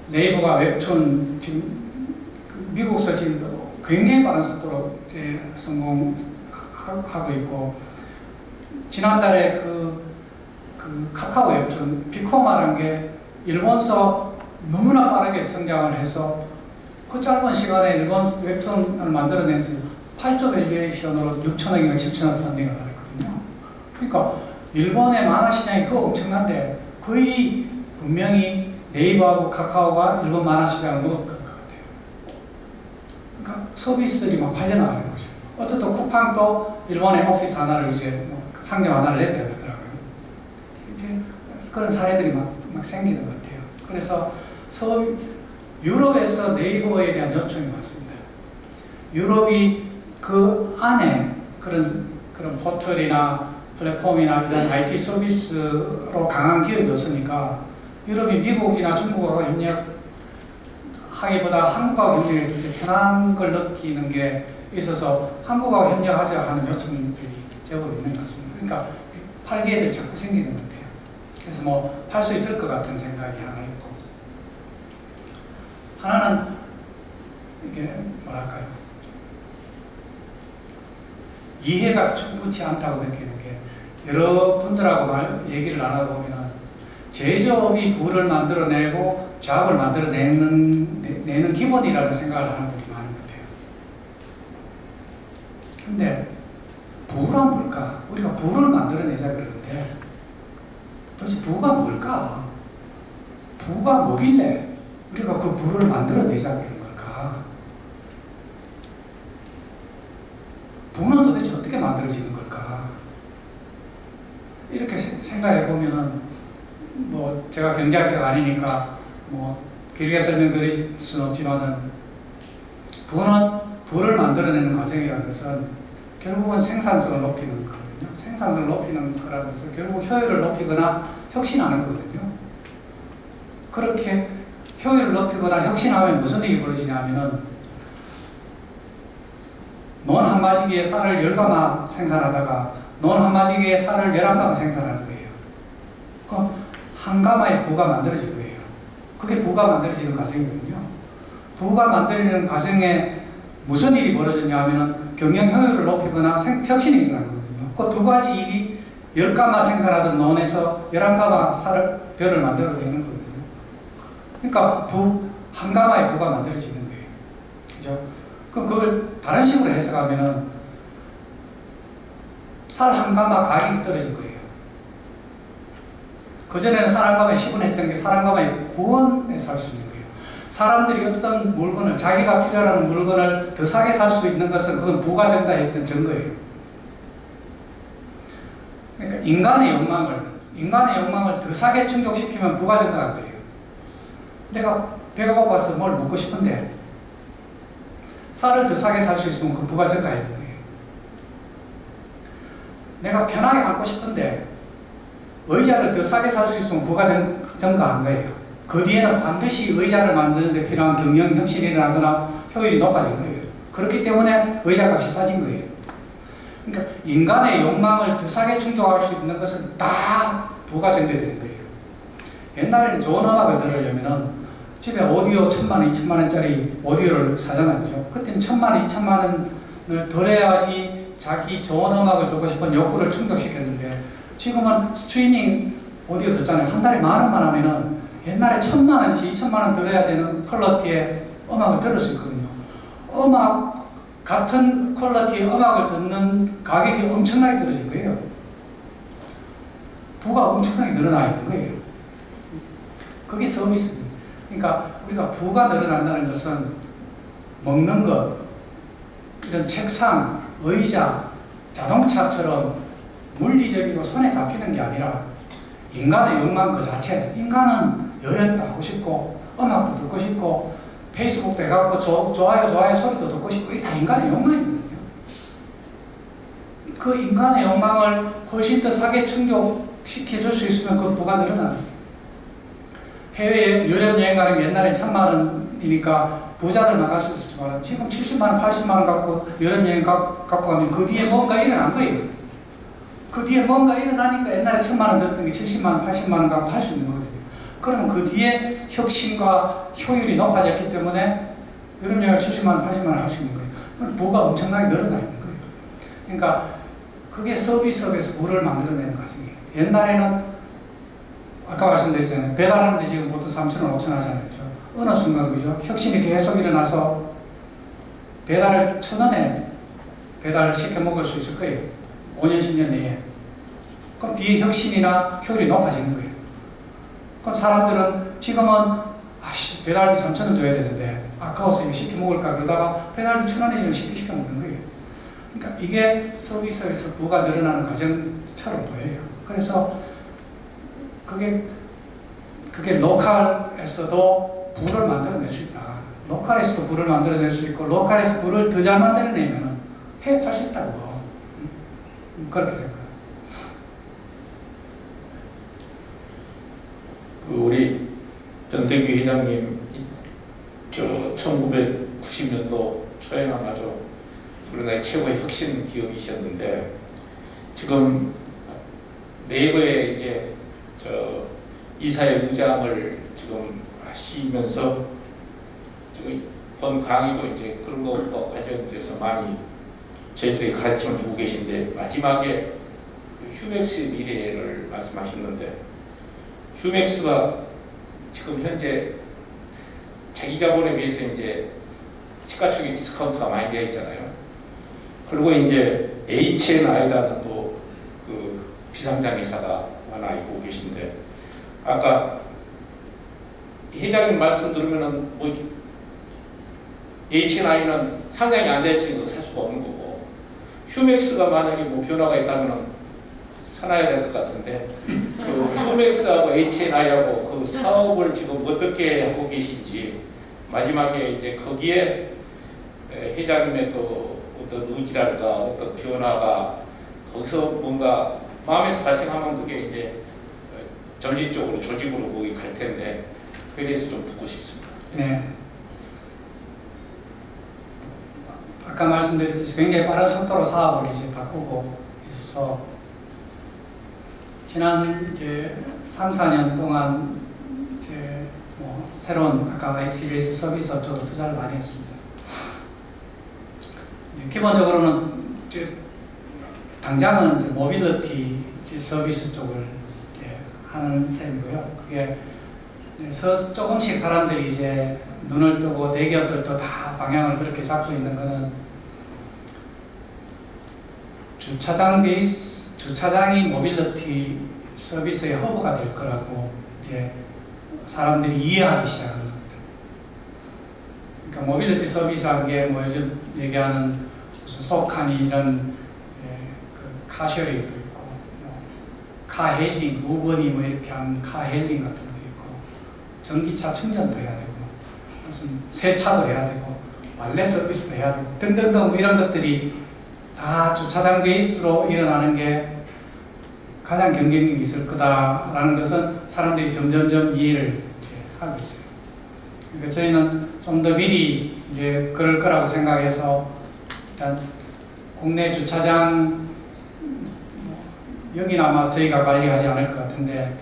네이버가 웹툰 지금 미국서 지금 굉장히 빠른 속도로 이제 성공하고 있고 지난달에 그 카카오 웹툰 피코마라는 게 일본서 너무나 빠르게 성장을 해서 그 짧은 시간에 일본 웹툰을 만들어내면서 8조 밸류에이션으로 6천억인가 7천억 펀딩을 받았거든요. 그러니까 일본의 만화 시장이 그거 엄청난데 거의 분명히 네이버하고 카카오가 일본 만화 시장을 먹을 것 같아요. 그러니까 서비스들이 막 팔려나가는 거죠. 어쨌든 쿠팡도 일본의 오피스 하나를 이제 상점 하나를 냈다고 그러더라고요. 이제 그런 사례들이 막 생기는 것 같아요. 그래서 유럽에서 네이버에 대한 요청이 많습니다. 유럽이 그 안에 그런 포털이나 플랫폼이나 이런 IT 서비스로 강한 기업이 없으니까 유럽이 미국이나 중국하고 협력하기보다 한국하고 협력했을 때 편한 걸 느끼는 게 있어서 한국하고 협력하자 하는 요청들이 제법 있는 것 같습니다. 그러니까 팔 기회들이 자꾸 생기는 것 같아요. 그래서 뭐 팔 수 있을 것 같은 생각이 하나 있고 하나는 이게 뭐랄까요 이해가 충분치 않다고 느끼는 게 여러 분들하고 얘기를 나눠보면 제조업이 부를 만들어내고 잡을 만들어내는 기본이라는 생각을 하는 분이 많은 것 같아요. 근데 부란 뭘까? 우리가 부를 만들어내자 그러는데 도대체 부가 뭘까? 부가 뭐길래 우리가 그 부를 만들어내자 그러는 걸까? 부는 도대체 어떻게 만들어지는 걸까? 이렇게 생각해 보면은 뭐 제가 경제학자가 아니니까 뭐 길게 설명드릴 수는 없지만은 부를 만들어내는 과정이라는 것은 결국은 생산성을 높이는 거거든요. 생산성을 높이는 거라는 것은 결국 효율을 높이거나 혁신하는 거거든요. 그렇게 효율을 높이거나 혁신하면 무슨 일이 벌어지냐면은 논 한 마지기에 쌀을 10가마 생산하다가 논 한 마지기에 쌀을 11가마 생산하는 거예요. 그럼 한 가마의 부가 만들어질 거예요. 그게 부가 만들어지는 과정이거든요. 부가 만들어지는 과정에 무슨 일이 벌어졌냐 하면은 경영 효율을 높이거나 혁신이 일어난 거거든요. 그 두 가지 일이 10가마 생산하던 논에서 11가마 벼를 만들어내는 거거든요. 그러니까 한 가마의 부가 만들어지는 거예요. 그죠? 그럼 그걸 다른 식으로 해석하면은 쌀 한 가마 가격이 떨어질 거예요. 그전에는 쌀 한 가마에 10원 했던 게 쌀 한 가마에 9원에 살 수 있는 거예요. 사람들이 어떤 물건을, 자기가 필요한 물건을 더 싸게 살 수 있는 것은 그건 부가 증가했던 증거예요. 그러니까 인간의 욕망을 더 싸게 충족시키면 부가 증가할 거예요. 내가 배가 고파서 뭘 먹고 싶은데 쌀을 더 싸게 살 수 있으면 그 부가 증가해야 되는 거예요. 내가 편하게 앉고 싶은데 의자를 더 싸게 살 수 있으면 부가 증가한 거예요. 그 뒤에는 반드시 의자를 만드는 데 필요한 경영 혁신이 일어나거나 효율이 높아진 거예요. 그렇기 때문에 의자값이 싸진 거예요. 그러니까 인간의 욕망을 더 싸게 충족할 수 있는 것은 다 부가 증대되는 거예요. 옛날에는 좋은 음악을 들으려면은 집에 오디오 1000만원, 2000만원짜리 오디오를 사잖아요. 그죠? 그때는 1000만원, 2000만원을 들어야지 자기 좋은 음악을 듣고 싶은 욕구를 충족시켰는데 지금은 스트리밍 오디오 듣잖아요. 한 달에 10,000원만 하면은 옛날에 1000만원씩 2000만원 들어야 되는 퀄리티의 음악을 들을 수 있거든요. 같은 퀄리티의 음악을 듣는 가격이 엄청나게 떨어진 거예요. 부가 엄청나게 늘어나 있는 거예요. 그게 서비스입니다. 그러니까 우리가 부가 늘어난다는 것은 먹는 것, 이런 책상, 의자, 자동차처럼 물리적이고 손에 잡히는 게 아니라 인간의 욕망 그 자체. 인간은 여행도 하고 싶고 음악도 듣고 싶고 페이스북도 해갖고 좋아요 소리도 듣고 싶고 이게 다 인간의 욕망이거든요. 그 인간의 욕망을 훨씬 더 싸게 충족시켜줄 수 있으면 그 부가 늘어나요. 해외에 유럽 여행 가는 게 옛날엔 1000만원이니까 부자들만 갈 수 있었지만 지금 70만원, 80만원 갖고 유럽 여행 갖고 가면 그 뒤에 뭔가 일어난 거예요. 그 뒤에 뭔가 일어나니까 옛날에 1000만원 들었던 게 70만원, 80만원 갖고 할 수 있는 거거든요. 그러면 그 뒤에 혁신과 효율이 높아졌기 때문에 유럽 여행을 70만원, 80만원 할 수 있는 거예요. 그럼 부가 엄청나게 늘어나 있는 거예요. 그러니까 그게 서비스업에서 부를 만들어내는 과정이에요. 옛날에는 아까 말씀드렸잖아요. 배달하는데 지금 보통 3,000원, 5,000원 하잖아요. 그렇죠? 어느 순간 그죠? 혁신이 계속 일어나서 배달을 1,000원에 배달을 시켜 먹을 수 있을 거예요. 5년, 10년 내에. 그럼 뒤에 혁신이나 효율이 높아지는 거예요. 그럼 사람들은 지금은 배달비 3,000원 줘야 되는데 아까워서 이거 시켜 먹을까 그러다가 배달비 1,000원이면 쉽게 시켜 먹는 거예요. 그러니까 이게 서비스에서 부가 늘어나는 과정처럼 보여요. 그래서 그게 로컬에서도 부를 만들어낼 수 있다. 로컬에서도 부를 만들어낼 수 있고 로컬에서 부를 더 잘 만들어내면 해외 수 있다고. 그렇게 생각해요. 우리 전태규 회장님 1990년도 초에만 아주 우리나라의 최고의 혁신 기업이셨는데 지금 네이버에 이제 이사회 의장을 지금 하시면서 지금 본 강의도 이제 그런 것과 관련돼서 많이 저희들에게 가르침을 주고 계신데 마지막에 휴맥스의 미래를 말씀하셨는데 휴맥스가 지금 현재 자기 자본에 비해서 이제 시가총액 디스카운트가 많이 되어 있잖아요. 그리고 이제 H&I라는 또 그 비상장 회사가 하나 있고 계신데 아까 회장님 말씀 들으면은 뭐 H&I는 상장이 안 됐으니까 살 수가 없는 거고 휴맥스가 만약에 뭐 변화가 있다면은 사놔야 될 것 같은데 그 휴맥스하고 H&I하고 그 사업을 지금 어떻게 하고 계신지 마지막에 이제 거기에 회장님의 또 어떤 의지랄까 어떤 변화가 거기서 뭔가 마음에서 발생하면 그게 이제 점진적으로 조직으로 거기 갈 텐데 그에 대해서 좀 듣고 싶습니다. 네. 아까 말씀드렸듯이 굉장히 빠른 속도로 사업을 이제 바꾸고 있어서 지난 이제 3, 4년 동안 이제 뭐 새로운 아까 ITBS 서비스 업적으로 투자를 많이 했습니다. 이제 기본적으로는 이제 당장은 이제 모빌리티 이제 서비스 쪽을 이제 하는 셈이고요. 그게 조금씩 사람들이 이제 눈을 뜨고 대기업들도 다 방향을 그렇게 잡고 있는 거는 주차장 베이스, 주차장이 모빌리티 서비스의 허브가 될 거라고 이제 사람들이 이해하기 시작하는 겁니다. 그러니까 모빌리티 서비스한 게 뭐 요즘 얘기하는 무슨 소카니 이런 그 카셔링도 있고 뭐 카헤일링, 우버니 뭐 이렇게 하는 카헤일링 같은 것도 있고 전기차 충전도 해야 되고 무슨 세차도 해야 되고 발레 서비스도 해야 되고 등등등 이런 것들이 다 주차장 베이스로 일어나는 게 가장 경쟁력이 있을 거다라는 것은 사람들이 점점점 이해를 하고 있어요. 그러니까 저희는 좀 더 미리 이제 그럴 거라고 생각해서 일단 국내 주차장 여기는 아마 저희가 관리하지 않을 것 같은데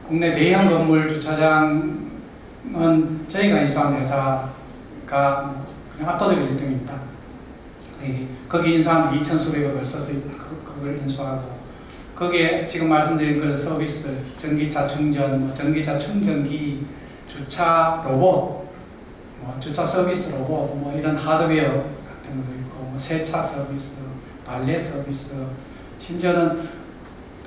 국내 대형 건물 주차장은 저희가 인수한 회사가 그냥 압도적으로 1등입니다. 거기 인수한 2,000수백억을 써서 그걸 인수하고 거기에 지금 말씀드린 그런 서비스들 전기차 충전, 뭐 전기차 충전기, 주차 로봇, 뭐 주차 서비스 로봇, 뭐 이런 하드웨어 같은 것도 있고 뭐 세차 서비스, 발레 서비스, 심지어는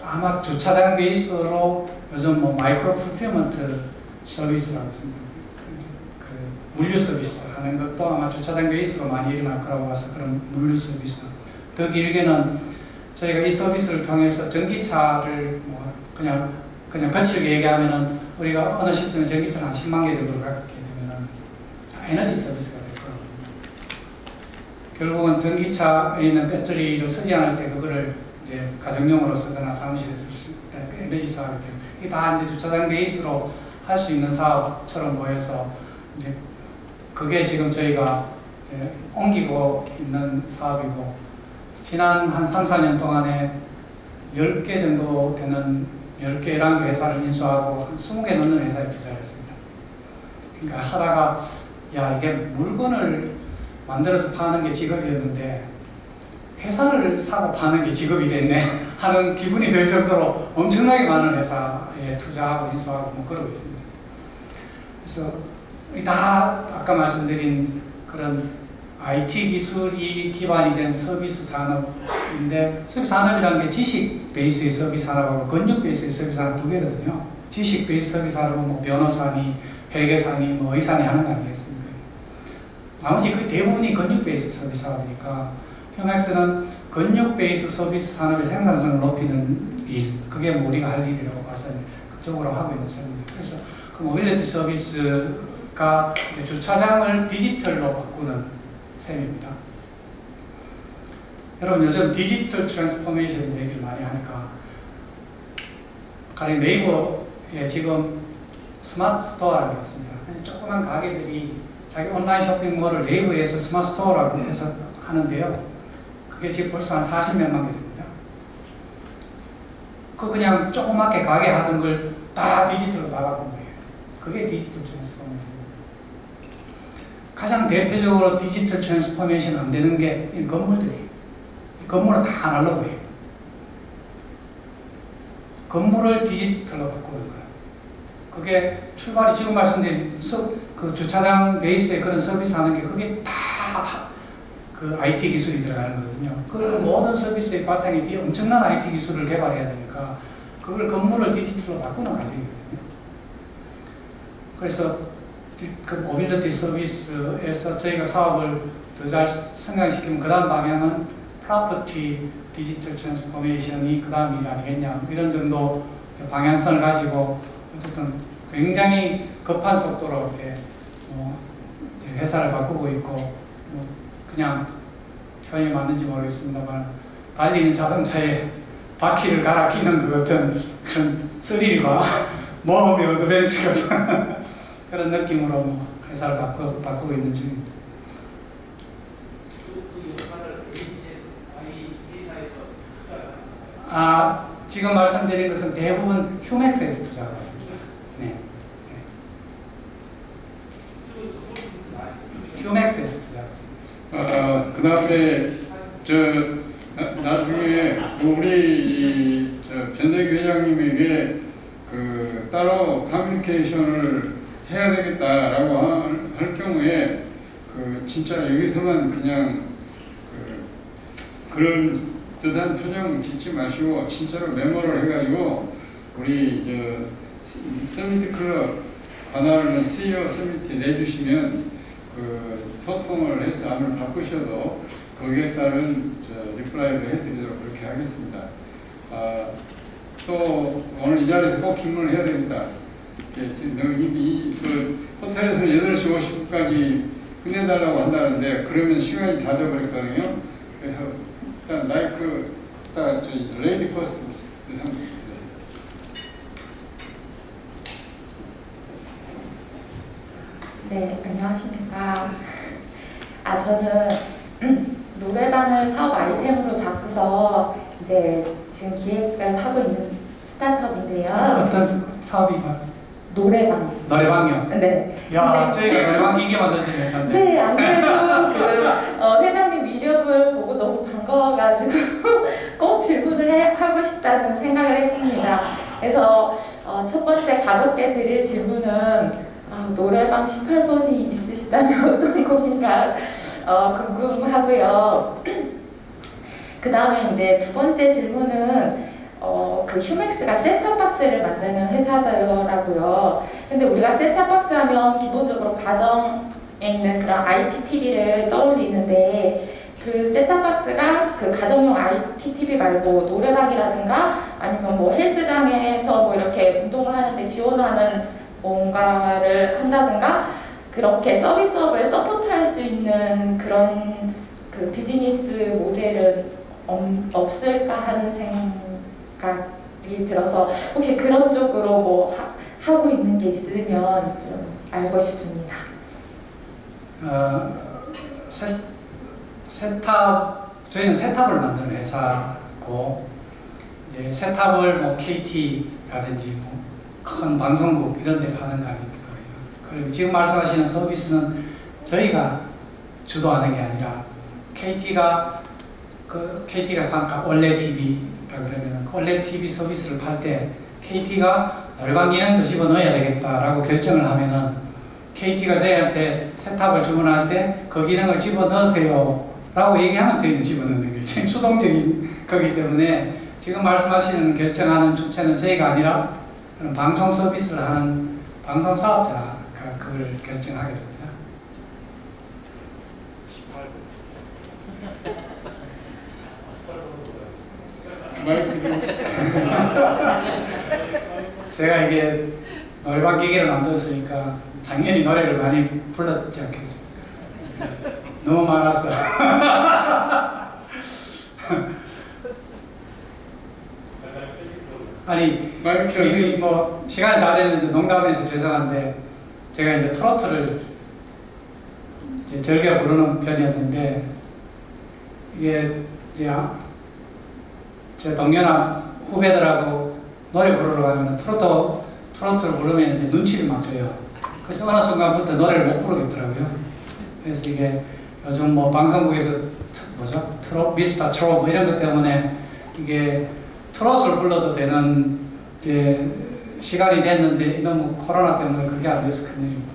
아마 주차장 베이스로 요즘 뭐 마이크로 풀필먼트 서비스라고 있습니다. 그 물류 서비스 하는 것도 아마 주차장 베이스로 많이 일어날 거라고 봐서 그런 물류 서비스. 더 길게는 저희가 이 서비스를 통해서 전기차를 뭐 그냥 거칠게 얘기하면은 우리가 어느 시점에 전기차를 한 10만 개 정도 갖게 되면은 에너지 서비스가 될 거거든요. 결국은 전기차에 있는 배터리를 쓰지 않을 때 그거를 이제 가정용으로 쓰거나 사무실에 쓸 수 있다. 에너지 사업이 돼요. 이게 다 이제 주차장 베이스로 할 수 있는 사업처럼 보여서 이제 그게 지금 저희가 이제 옮기고 있는 사업이고 지난 한 3, 4년 동안에 10개 정도 되는 10개, 11개 회사를 인수하고 한 20개 넘는 회사에 투자를 했습니다. 그러니까 하다가 야 이게 물건을 만들어서 파는 게 직업이었는데 회사를 사고 파는 게 직업이 됐네 하는 기분이 들 정도로 엄청나게 많은 회사에 투자하고 인수하고 뭐 그러고 있습니다. 그래서 다 아까 말씀드린 그런 IT 기술이 기반이 된 서비스 산업인데 서비스 산업이라는 게 지식 베이스의 서비스 산업하고 근육 베이스의 서비스 산업 두 개거든요. 지식 베이스 서비스 산업은 뭐 변호사니 회계사니 뭐 의사니 하는 거 아니겠습니까? 나머지 그 대부분이 근육 베이스 서비스 산업이니까 휴맥스는 근육 베이스 서비스 산업의 생산성을 높이는 일, 그게 뭐 우리가 할 일이라고 봐서 그쪽으로 하고 있는 셈입니다. 그래서 그 모빌리티 서비스가 주차장을 디지털로 바꾸는 셈입니다. 여러분 요즘 디지털 트랜스포메이션 얘기를 많이 하니까 가령 네이버에 지금 스마트 스토어라는 게 있습니다. 조그만 가게들이 자기 온라인 쇼핑몰을 네이버에서 스마트 스토어라고 해서 하는데요. 그게 지금 벌써 한 40몇만 개 됩니다. 그냥 조그맣게 가게 하던 걸 다 디지털로 다 바꾼 거예요. 그게 디지털 트랜스포메이션. 가장 대표적으로 디지털 트랜스포메이션 안 되는 게 이 건물들이에요. 이 건물은 다 아날로그예요. 건물을 디지털로 바꾸는 거예요. 그게 출발이 지금 말씀드린 그 주차장 베이스에 그런 서비스 하는 게 그게 다 그 IT 기술이 들어가는 거거든요. 그 모든 서비스의 바탕에 뒤에 엄청난 IT 기술을 개발해야 되니까 그걸 건물을 디지털로 바꾸는 과정이거든요. 그래서 그 모빌리티 서비스에서 저희가 사업을 더 잘 성장시키면 그 다음 방향은 프로퍼티 디지털 트랜스포메이션이 그 다음이 아니겠냐 이런 정도 방향성을 가지고 어쨌든 굉장히 급한 속도로 이렇게 회사를 바꾸고 있고 그냥 표현이 맞는지 모르겠습니다만 달리는 자동차에 바퀴를 갈아 끼는 것 같은 그런 스릴과 모험의 어드벤처 같은 그런 느낌으로 회사를 바꾸고 있는 중입니다. 지금 말씀드린 것은 대부분 휴맥스에서 투자하고 있습니다. 네. 휴맥스에서 투자하고 있습니다. 그 다음에 나중에 우리 변대기 회장님에게 그 따로 커뮤니케이션을 해야 되겠다라고 할 경우에 그 진짜 여기서만 그냥 그런 듯한 표정 짓지 마시고 진짜로 메모를 해가지고 우리 서미트 클럽 관할하는 CEO 서미트에 내주시면 그 소통을 해서 안을 바꾸셔도 거기에 따른 리플라이를 해드리도록 그렇게 하겠습니다. 또 오늘 이 자리에서 꼭 질문을 해야 됩니다. 그 호텔에서는 8시 50분까지 끝내달라고 한다는데 그러면 시간이 다 돼버렸거든요. 그래서 일단 마이크 레이디 퍼스트 의상 드리세요. 네, 안녕하십니까. 저는 노래방을 사업 아이템으로 잡고서 이제 지금 기획을 하고 있는 스타트업인데요. 어떤 사업이요? 노래방. 노래방이요? 네. 야, 저희가 노래방 기계 만들던 회사인데. 네, 안 그래도 회장님 위력을 보고 너무 반가워가지고 꼭 질문을 하고 싶다는 생각을 했습니다. 그래서 첫 번째 가볍게 드릴 질문은 노래방 18번이 있으시다면 어떤 곡인가 궁금하고요. 그 다음에 이제 두 번째 질문은 그 휴맥스가 셋탑박스를 만드는 회사더라고요. 근데 우리가 셋탑박스 하면 기본적으로 가정에 있는 그런 IPTV를 떠올리는데 그 셋탑박스가 그 가정용 IPTV 말고 노래방이라든가 아니면 뭐 헬스장에서 뭐 이렇게 운동을 하는데 지원하는 뭔가를 한다든가 그렇게 서비스업을 서포트할 수 있는 그런 그 비즈니스 모델은 없을까 하는 생각이 들어서 혹시 그런 쪽으로 뭐 하고 있는 게 있으면 좀 알고 싶습니다. 저희는 세탑을 만드는 회사고 이제 세탑을 뭐 KT라든지 뭐 큰 방송국 이런 데 파는 거 아닙니까? 그리고 지금 말씀하시는 서비스는 저희가 주도하는 게 아니라 KT가 파는 원래 TV라 그러면 원래 TV 서비스를 팔 때 KT가 노래방 기능도 집어넣어야 되겠다라고 결정을 하면은 KT가 저희한테 세탑을 주문할 때 그 기능을 집어넣으세요 라고 얘기하면 저희는 집어넣는 거예요. 수동적인 거기 때문에 지금 말씀하시는 결정하는 주체는 저희가 아니라 방송 서비스를 하는 방송 사업자가 그걸 결정하게 됩니다. 제가 이게 노래방 기계를 만들었으니까 당연히 노래를 많이 불렀지 않겠습니까? 너무 많아서. 아니, 이게 뭐 시간이 다 됐는데 농담해서 죄송한데 제가 이제 트로트를 이제 즐겨 부르는 편이었는데 이게 이제 제 동료나 후배들하고 노래 부르러 가면 트로트를 부르면 이제 눈치를 막 줘요. 그래서 어느 순간부터 노래를 못 부르겠더라고요. 그래서 이게 요즘 뭐 방송국에서 미스터 트롯 뭐 이런 것 때문에 이게 트롯을 불러도 되는 이제 시간이 됐는데 너무 코로나 때문에 그게 안 돼서 큰일입니다.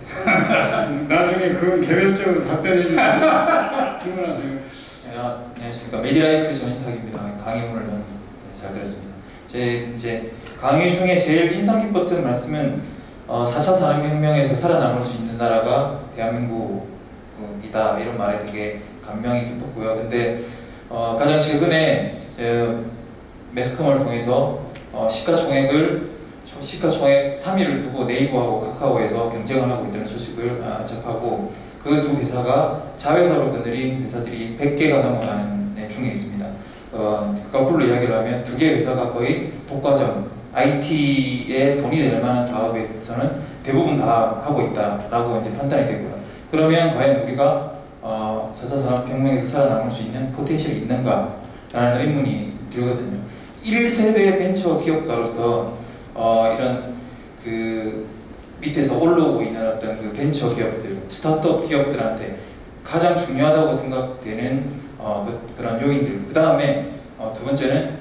나중에 그건 개별적으로 답변해 주시면 질문하세요. 안녕하십니까. 메디라이크 전인탁입니다. 강의문을 잘 들었습니다. 이제 강의 중에 제일 인상 깊었던 말씀은 4차 산업혁명에서 살아남을 수 있는 나라가 대한민국이다 이런 말에 되게 감명이 깊었고요. 근데 가장 최근에 매스컴을 통해서 시가총액 3위를 두고 네이버하고 카카오에서 경쟁을 하고 있다는 소식을 접하고 그 두 회사가 자회사로 거느린 회사들이 100개가 넘어가는 중에 있습니다. 거꾸로 이야기를 하면 두 개 회사가 거의 독과점, IT에 돈이 될 만한 사업에 있어서는 대부분 다 하고 있다라고 이제 판단이 되고요. 그러면 과연 우리가 4차 산업혁명에서 살아남을 수 있는 포텐셜이 있는가라는 의문이 들거든요. 1세대 벤처 기업가로서 이런 그 밑에서 올라오고 있는 어떤 그 벤처 기업들, 스타트업 기업들한테 가장 중요하다고 생각되는 그런 요인들. 그 다음에 두 번째는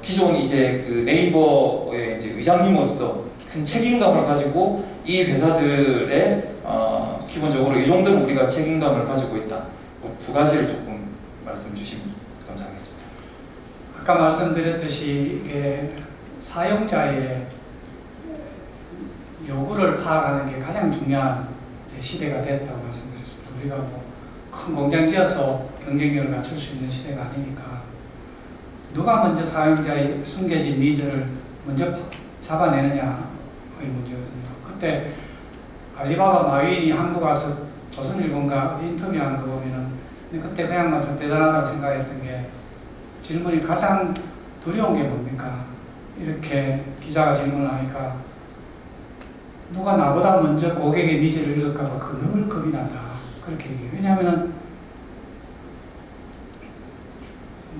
기존 이제 그 네이버의 이제 의장님으로서 큰 책임감을 가지고 이 회사들의 기본적으로 이 정도는 우리가 책임감을 가지고 있다. 두 가지를 조금 말씀 주시면 감사하겠습니다. 아까 말씀드렸듯이 이게 사용자의 요구를 파악하는 게 가장 중요한 시대가 됐다고 말씀드렸습니다. 우리가 뭐 큰 공장 지어서 경쟁력을 갖출 수 있는 시대가 아니니까 누가 먼저 사용자의 숨겨진 니즈를 먼저 잡아내느냐의 문제거든요. 그때 알리바바 마윈이 한국 와서 조선일보인가 어디 인터뷰한 거 보면은 그때 그냥 참 대단하다고 생각했던 게 질문이 가장 두려운 게 뭡니까? 이렇게 기자가 질문을 하니까 누가 나보다 먼저 고객의 니즈를 읽을까봐 늘 겁이 난다. 그렇게 얘기해요. 왜냐하면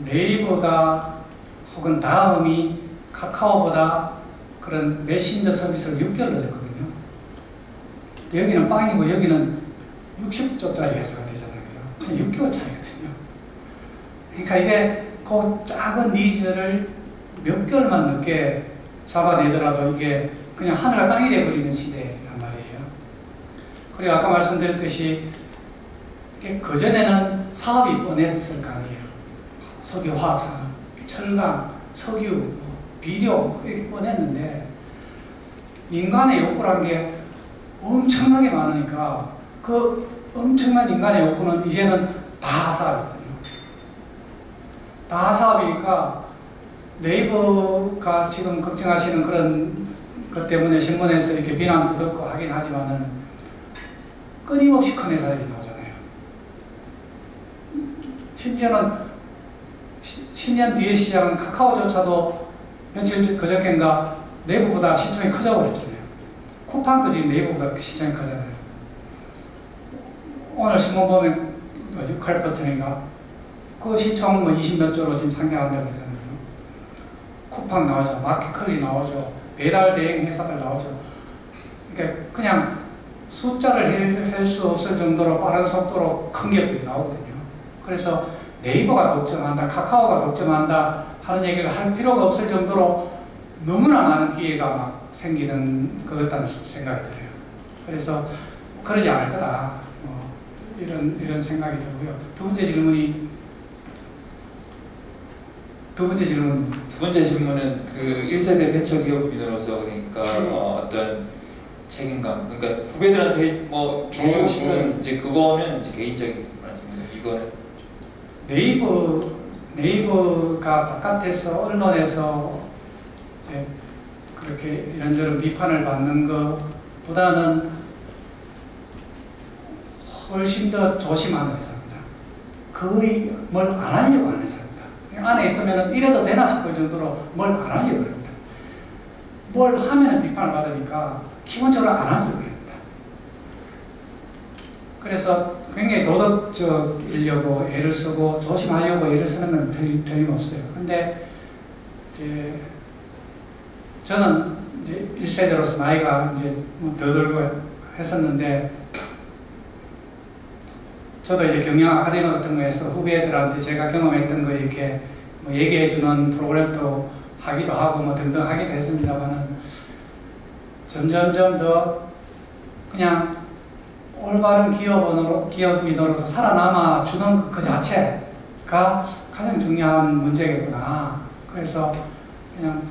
네이버가 혹은 다음이 카카오보다 그런 메신저 서비스를 6개월 늦었거든요. 여기는 빵이고 여기는 60조짜리 회사가 되잖아요. 그냥 6개월 차이거든요. 그러니까 이게 그 작은 니즈를 몇 개월만 늦게 잡아내더라도 이게 그냥 하늘과 땅이 돼버리는 시대란 말이에요. 그리고 아까 말씀드렸듯이 그전에는 사업이 뻔했을 거 아니에요. 석유화학산업, 철강, 석유, 비료 이렇게 뻔했는데 인간의 욕구란 게 엄청나게 많으니까 그 엄청난 인간의 욕구는 이제는 다 사업이거든요. 다 사업이니까 네이버가 지금 걱정하시는 그런 것 때문에 신문에서 이렇게 비난도 듣고 하긴 하지만은 끊임없이 큰 회사들이 나오잖아요. 심지어는 10년 뒤의 시장은 카카오조차도 며칠 그저께인가 네이버보다 시총이 커져버렸잖아요. 쿠팡도 지금 네이버보다 시총이 커잖아요. 오늘 신문 보면 뭐지? 칼버튼인가? 그 시총 뭐 20몇 조로 지금 상장한다고 그러잖아요. 쿠팡 나오죠. 마켓컬리 나오죠. 배달 대행 회사들 나오죠. 그러니까 그냥 숫자를 할 수 없을 정도로 빠른 속도로 큰 기업들이 나오거든요. 그래서 네이버가 독점한다, 카카오가 독점한다 하는 얘기를 할 필요가 없을 정도로 너무나 많은 기회가 막 생기는 것 같다는 생각이 들어요. 그래서 그러지 않을 거다. 이런 생각이 들고요. 두 번째 질문. 두 번째 질문은 그 1세대 벤처기업인으로서 그러니까 어떤 책임감, 그러니까 후배들한테 뭐 해주고 싶은 이제 그거는 이제 개인적인 말씀입니다. 이거는 네이버가 바깥에서 언론에서 이제 그렇게 이런저런 비판을 받는 것보다는 훨씬 더 조심하는 회사입니다. 거의 뭘 안 하려고 하는 회사입니다. 안에 있으면 이래도 되나 싶을 정도로 뭘 안 하려고 합니다. 뭘 하면 비판을 받으니까 기본적으로 안 하려고 합니다. 그래서 굉장히 도덕적이려고 애를 쓰고 조심하려고 애를 쓰는 건 틀림없어요. 근데 이제 저는 이제 1세대로서 나이가 이제 더 들고 했었는데 저도 이제 경영 아카데미 같은 거에서 후배들한테 제가 경험했던 거 이렇게 뭐 얘기해주는 프로그램도 하기도 하고 뭐 등등 하기도 했습니다만은 점점점 더 그냥 올바른 기업인으로서 살아남아 주는 그 자체가 가장 중요한 문제겠구나. 그래서 그냥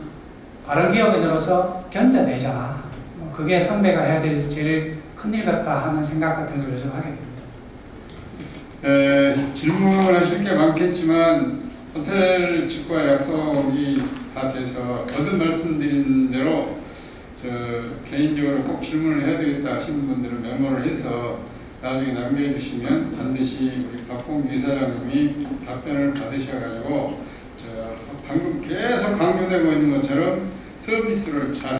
바른 기업인으로서 견뎌내자. 뭐 그게 선배가 해야 될 제일 큰일 같다 하는 생각 같은 걸 요즘 하게 됩니다. 질문하실 게 많겠지만 호텔 측과 약속이 다 돼서 거듭 말씀드린 대로 개인적으로 꼭 질문을 해야 되겠다 하시는 분들은 메모를 해서 나중에 남겨해 주시면 반드시 우리 박봉기 이사장님이 답변을 받으셔가지고 방금 계속 강조되고 있는 것처럼 서비스를 잘